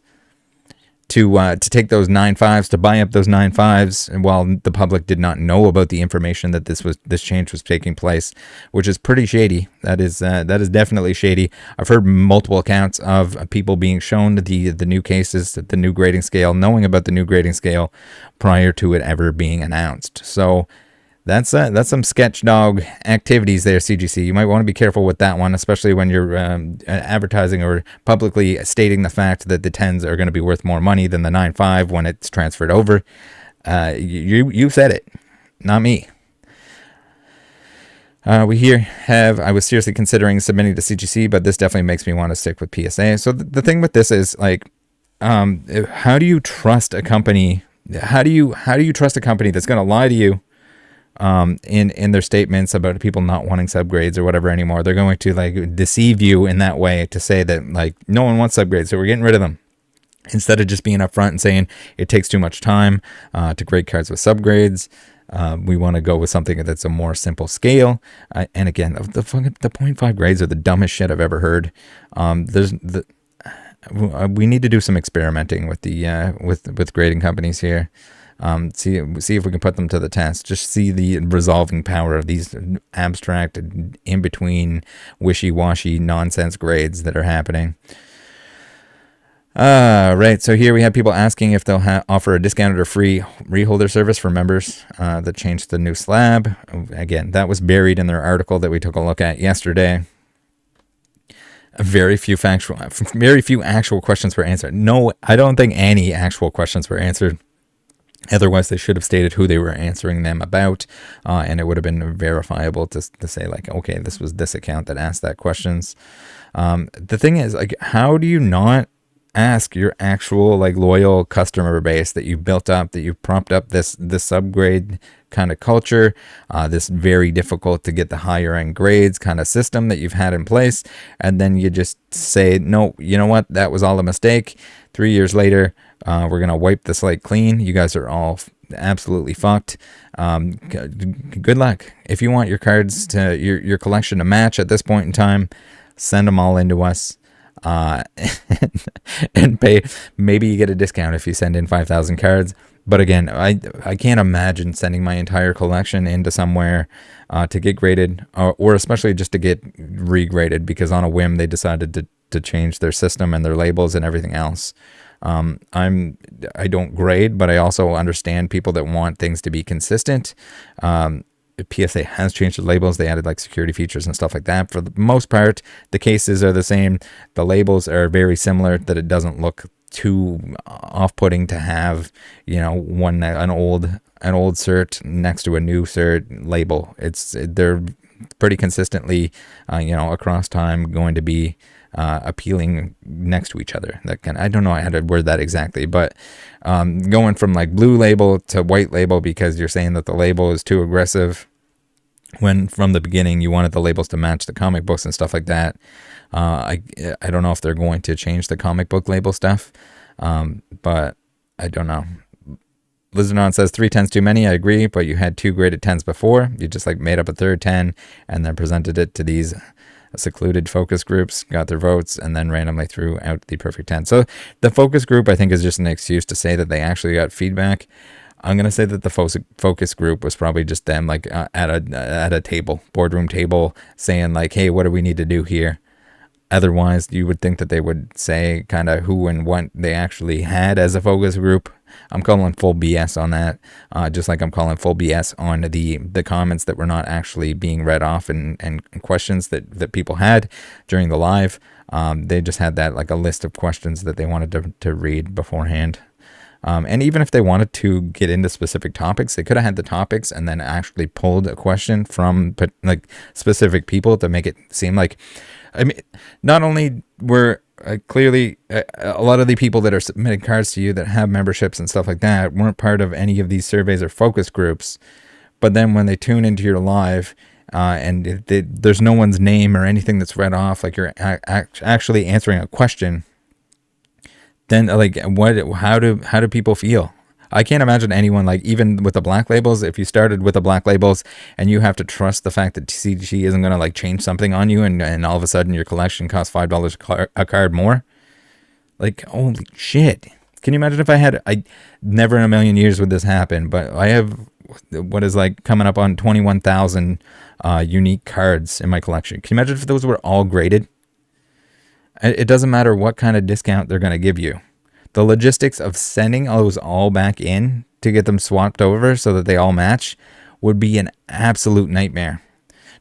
to take those 9.5s, to buy up those 9.5s, and while the public did not know about the information that this change was taking place, which is pretty shady. That is definitely shady. I've heard multiple accounts of people being shown the new cases, the new grading scale, knowing about the new grading scale prior to it ever being announced. So that's some sketch dog activities there, CGC. You might want to be careful with that one, especially when you're advertising or publicly stating the fact that the 10s are going to be worth more money than the 9.5 when it's transferred over. You said it, not me. I was seriously considering submitting to CGC, but this definitely makes me want to stick with PSA. So the thing with this is, like, how do you trust a company? How do you trust a company that's going to lie to you in their statements about people not wanting subgrades or whatever anymore? They're going to like deceive you in that way to say that like no one wants subgrades, so we're getting rid of them, instead of just being upfront and saying it takes too much time to grade cards with subgrades. We want to go with something that's a more simple scale. And again, the 0.5 grades are the dumbest shit I've ever heard. We need to do some experimenting with the with grading companies here. See if we can put them to the test. Just see the resolving power of these abstract, in-between, wishy-washy nonsense grades that are happening. Right, so here we have people asking if they'll offer a discounted or free reholder service for members that changed the new slab. Again, that was buried in their article that we took a look at yesterday. Very few actual questions were answered. No, I don't think any actual questions were answered. Otherwise, they should have stated who they were answering them about, and it would have been verifiable to say like, okay, this was this account that asked that questions. The thing is, like, how do you not ask your actual like loyal customer base that you've built up, that you've propped up this subgrade kind of culture, this very difficult to get the higher end grades kind of system that you've had in place, and then you just say, no, you know what, that was all a mistake. 3 years later, we're gonna wipe the slate clean. You guys are all absolutely fucked. Good luck. If you want your cards to your collection to match at this point in time, send them all into us. And pay. Maybe you get a discount if you send in 5,000 cards. But again, I can't imagine sending my entire collection into somewhere to get graded, or especially just to get regraded because on a whim they decided to change their system and their labels and everything else. I don't grade, but I also understand people that want things to be consistent. PSA has changed the labels. They added like security features and stuff like that. For the most part, the cases are the same. The labels are very similar, that it doesn't look too off-putting to have, you know, an old cert next to a new cert label. They're pretty consistently, across time going to be appealing next to each other. I don't know how to word that exactly, but going from like blue label to white label because you're saying that the label is too aggressive, when from the beginning you wanted the labels to match the comic books and stuff like that. I don't know if they're going to change the comic book label stuff, but I don't know. Lizardon says 3 10s too many. I agree, but you had 2 graded 10s before. You just like made up a third 10 and then presented it to these secluded focus groups, got their votes, and then randomly threw out the perfect 10. So the focus group, I think, is just an excuse to say that they actually got feedback. I'm going to say that the focus group was probably just them like at a table, boardroom table, saying like, hey, what do we need to do here? Otherwise, you would think that they would say kind of who and what they actually had as a focus group. I'm calling full BS on that, just like I'm calling full BS on the comments that were not actually being read off and questions that people had during the live. They just had that like a list of questions that they wanted to read beforehand. And even if they wanted to get into specific topics, they could have had the topics and then actually pulled a question from like specific people to make it seem like, I mean, not only were clearly a lot of the people that are submitting cards to you that have memberships and stuff like that weren't part of any of these surveys or focus groups, but then when they tune into your live and there's no one's name or anything that's read off, like you're actually answering a question, then like how do people feel? I can't imagine anyone, like even with the black labels, if you started with the black labels and you have to trust the fact that CGC isn't going to like change something on you and all of a sudden your collection costs $5 a card more. Like, holy shit. Can you imagine if I never in a million years would this happen, but I have what is like coming up on 21,000 unique cards in my collection. Can you imagine if those were all graded? It doesn't matter what kind of discount they're going to give you. The logistics of sending those all back in to get them swapped over so that they all match would be an absolute nightmare.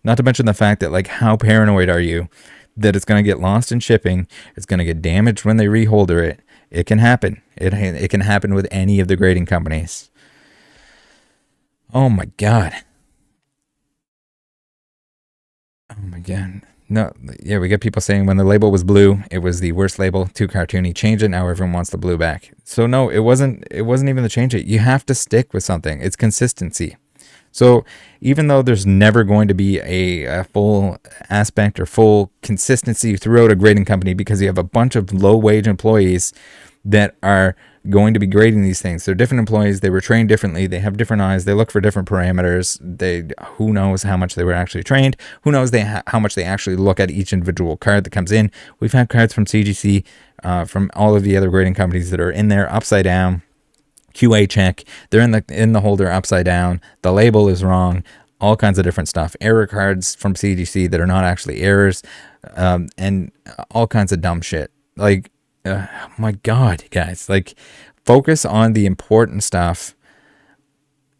Not to mention the fact that, like, how paranoid are you that it's going to get lost in shipping, it's going to get damaged when they reholder it. It can happen. It can happen with any of the grading companies. Oh my God. Oh my God. No, yeah, we get people saying when the label was blue, it was the worst label, too cartoony, change it, now everyone wants the blue back. So no, it wasn't even the change it. You have to stick with something. It's consistency. So even though there's never going to be a full aspect or full consistency throughout a grading company because you have a bunch of low-wage employees that are going to be grading these things. They're different employees. They were trained differently. They have different eyes. They look for different parameters. Who knows how much they were actually trained? Who knows how much they actually look at each individual card that comes in? We've had cards from CGC, from all of the other grading companies that are in there upside down. QA check. They're in the holder upside down. The label is wrong. All kinds of different stuff. Error cards from CGC that are not actually errors, and all kinds of dumb shit. Like, my God, guys, like, focus on the important stuff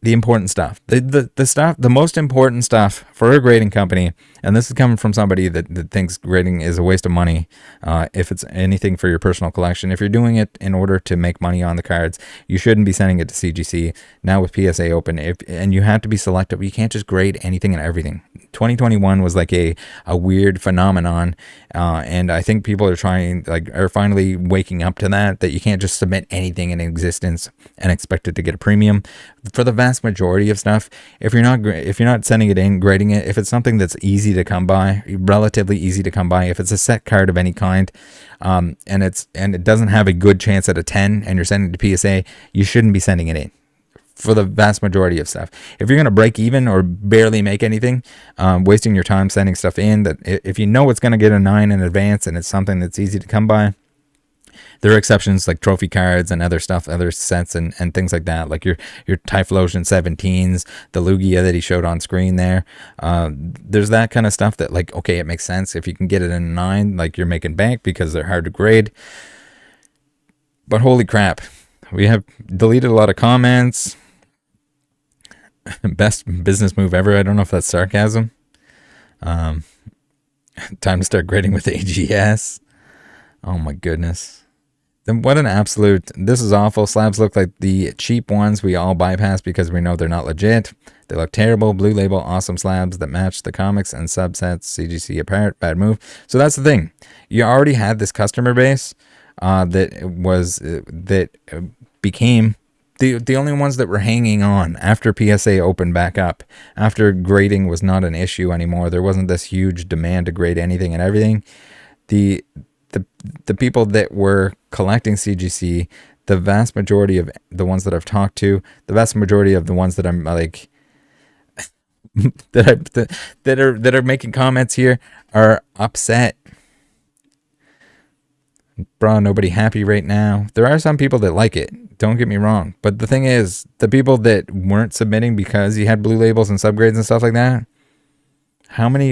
the important stuff, the most important stuff for a grading company, and this is coming from somebody that thinks grading is a waste of money. If it's anything for your personal collection, if you're doing it in order to make money on the cards, you shouldn't be sending it to CGC. Now with PSA open, and you have to be selective. You can't just grade anything and everything. 2021 was like a weird phenomenon, and I think people are finally waking up to that you can't just submit anything in existence and expect it to get a premium. For the vast majority of stuff, if you're not sending it in, grading it, if it's something that's easy to come by, relatively easy to come by, if it's a set card of any kind, and it doesn't have a good chance at a 10, and you're sending it to PSA, you shouldn't be sending it in. For the vast majority of stuff, if you're going to break even or barely make anything, wasting your time sending stuff in, that if you know it's going to get a 9 in advance and it's something that's easy to come by, there are exceptions like trophy cards and other stuff, other sets and things like that, like your Typhlosion 17s, the Lugia that he showed on screen there. There's that kind of stuff that, like, okay, it makes sense if you can get it in a 9, like you're making bank because they're hard to grade. But holy crap, we have deleted a lot of comments. Best business move ever. I don't know if that's sarcasm. Time to start grading with AGS. Oh my goodness. Then what an absolute, this is awful. Slabs look like the cheap ones we all bypass because we know they're not legit. They look terrible. Blue label, awesome slabs that match the comics and subsets. CGC apart, bad move. So that's the thing. You already had this customer base that became the only ones that were hanging on after PSA opened back up, after grading was not an issue anymore. There wasn't this huge demand to grade anything and everything. The people that were collecting CGC, the vast majority of the ones that I've talked to, the vast majority of the ones that I'm like that are making comments here are upset. Bro, nobody happy right now. There are some people that like it, don't get me wrong, but the thing is, the people that weren't submitting because you had blue labels and subgrades and stuff like that,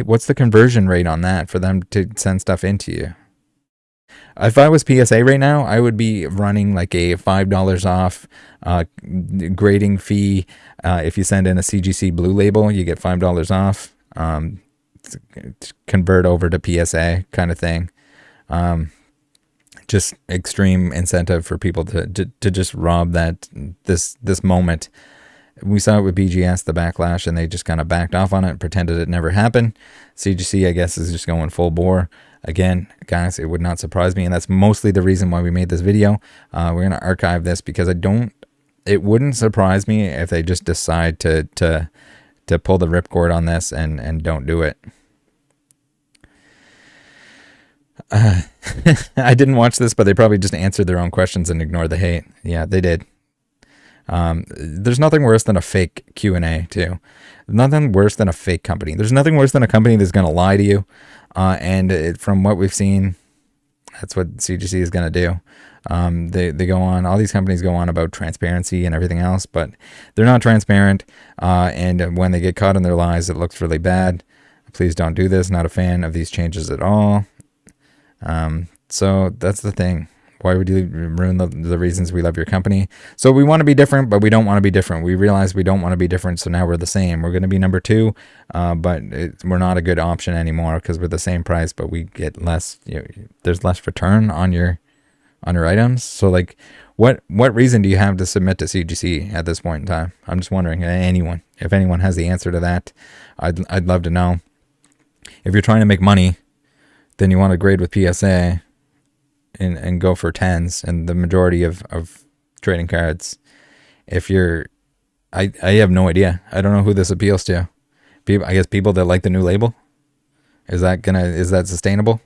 what's the conversion rate on that for them to send stuff into you? If I was PSA right now, I would be running like a $5 off grading fee. If you send in a CGC blue label, you get $5 off. Convert over to PSA kind of thing. Just extreme incentive for people to just rob this moment. We saw it with BGS, the backlash, and they just kind of backed off on it and pretended it never happened. CGC, I guess, is just going full bore. Again, guys, it would not surprise me, and that's mostly the reason why we made this video. We're going to archive this because it wouldn't surprise me if they just decide to pull the ripcord on this and don't do it. I didn't watch this, but they probably just answered their own questions and ignored the hate. Yeah, they did. There's nothing worse than a fake Q&A too. Nothing worse than a fake company. There's nothing worse than a company that's going to lie to you. From what we've seen, that's what CGC is going to do. They go on, all these companies go on about transparency and everything else, but they're not transparent. And when they get caught in their lies, it looks really bad. Please don't do this. Not a fan of these changes at all. So that's the thing. Why would you ruin the reasons we love your company? So we want to be different, but we don't want to be different. We realize we don't want to be different, so now we're the same. We're going to be number 2, but we're not a good option anymore because we're the same price, but we get less. There's less return on your items. So like, what reason do you have to submit to CGC at this point in time? I'm just wondering. If anyone has the answer to that, I'd love to know. If you're trying to make money, then you want to grade with PSA. And go for 10s and the majority of trading cards. I have no idea. I don't know who this appeals to. I guess people that like the new label. Is that sustainable?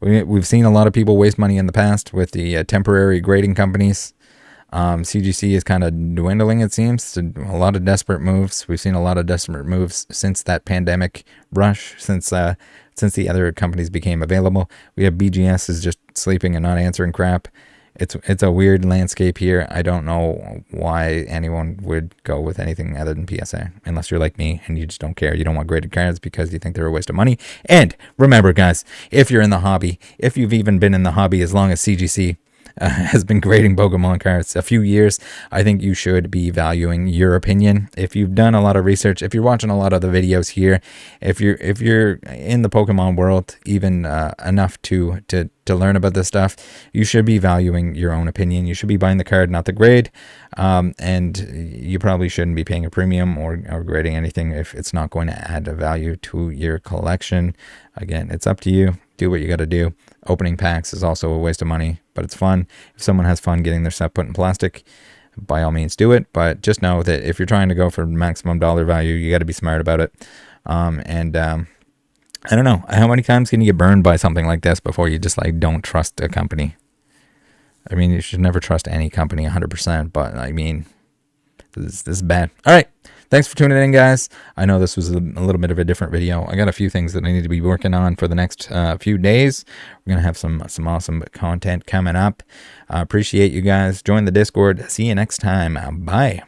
We've seen a lot of people waste money in the past with the temporary grading companies. CGC is kind of dwindling, it seems. A lot of desperate moves. We've seen a lot of desperate moves since that pandemic rush, since the other companies became available. We have BGS is just sleeping and not answering crap. It's a weird landscape here. I don't know why anyone would go with anything other than PSA, unless you're like me and you just don't care. You don't want graded cards because you think they're a waste of money. And remember, guys, if you're in the hobby, if you've even been in the hobby as long as CGC, has been grading Pokemon cards a few years. I think you should be valuing your opinion. If you've done a lot of research, if you're watching a lot of the videos here, if you're in the Pokemon world even enough to learn about this stuff, you should be valuing your own opinion. You should be buying the card, not the grade, and you probably shouldn't be paying a premium or grading anything if it's not going to add a value to your collection. Again, it's up to you. Do what you got to do. Opening packs is also a waste of money, but it's fun. If someone has fun getting their stuff put in plastic, by all means do it. But just know that if you're trying to go for maximum dollar value, you got to be smart about it. I don't know. How many times can you get burned by something like this before you just like don't trust a company? I mean, you should never trust any company 100%, but I mean, this is bad. All right. Thanks for tuning in, guys. I know this was a little bit of a different video. I got a few things that I need to be working on for the next few days. We're going to have some awesome content coming up. Appreciate you guys. Join the Discord. See you next time. Bye.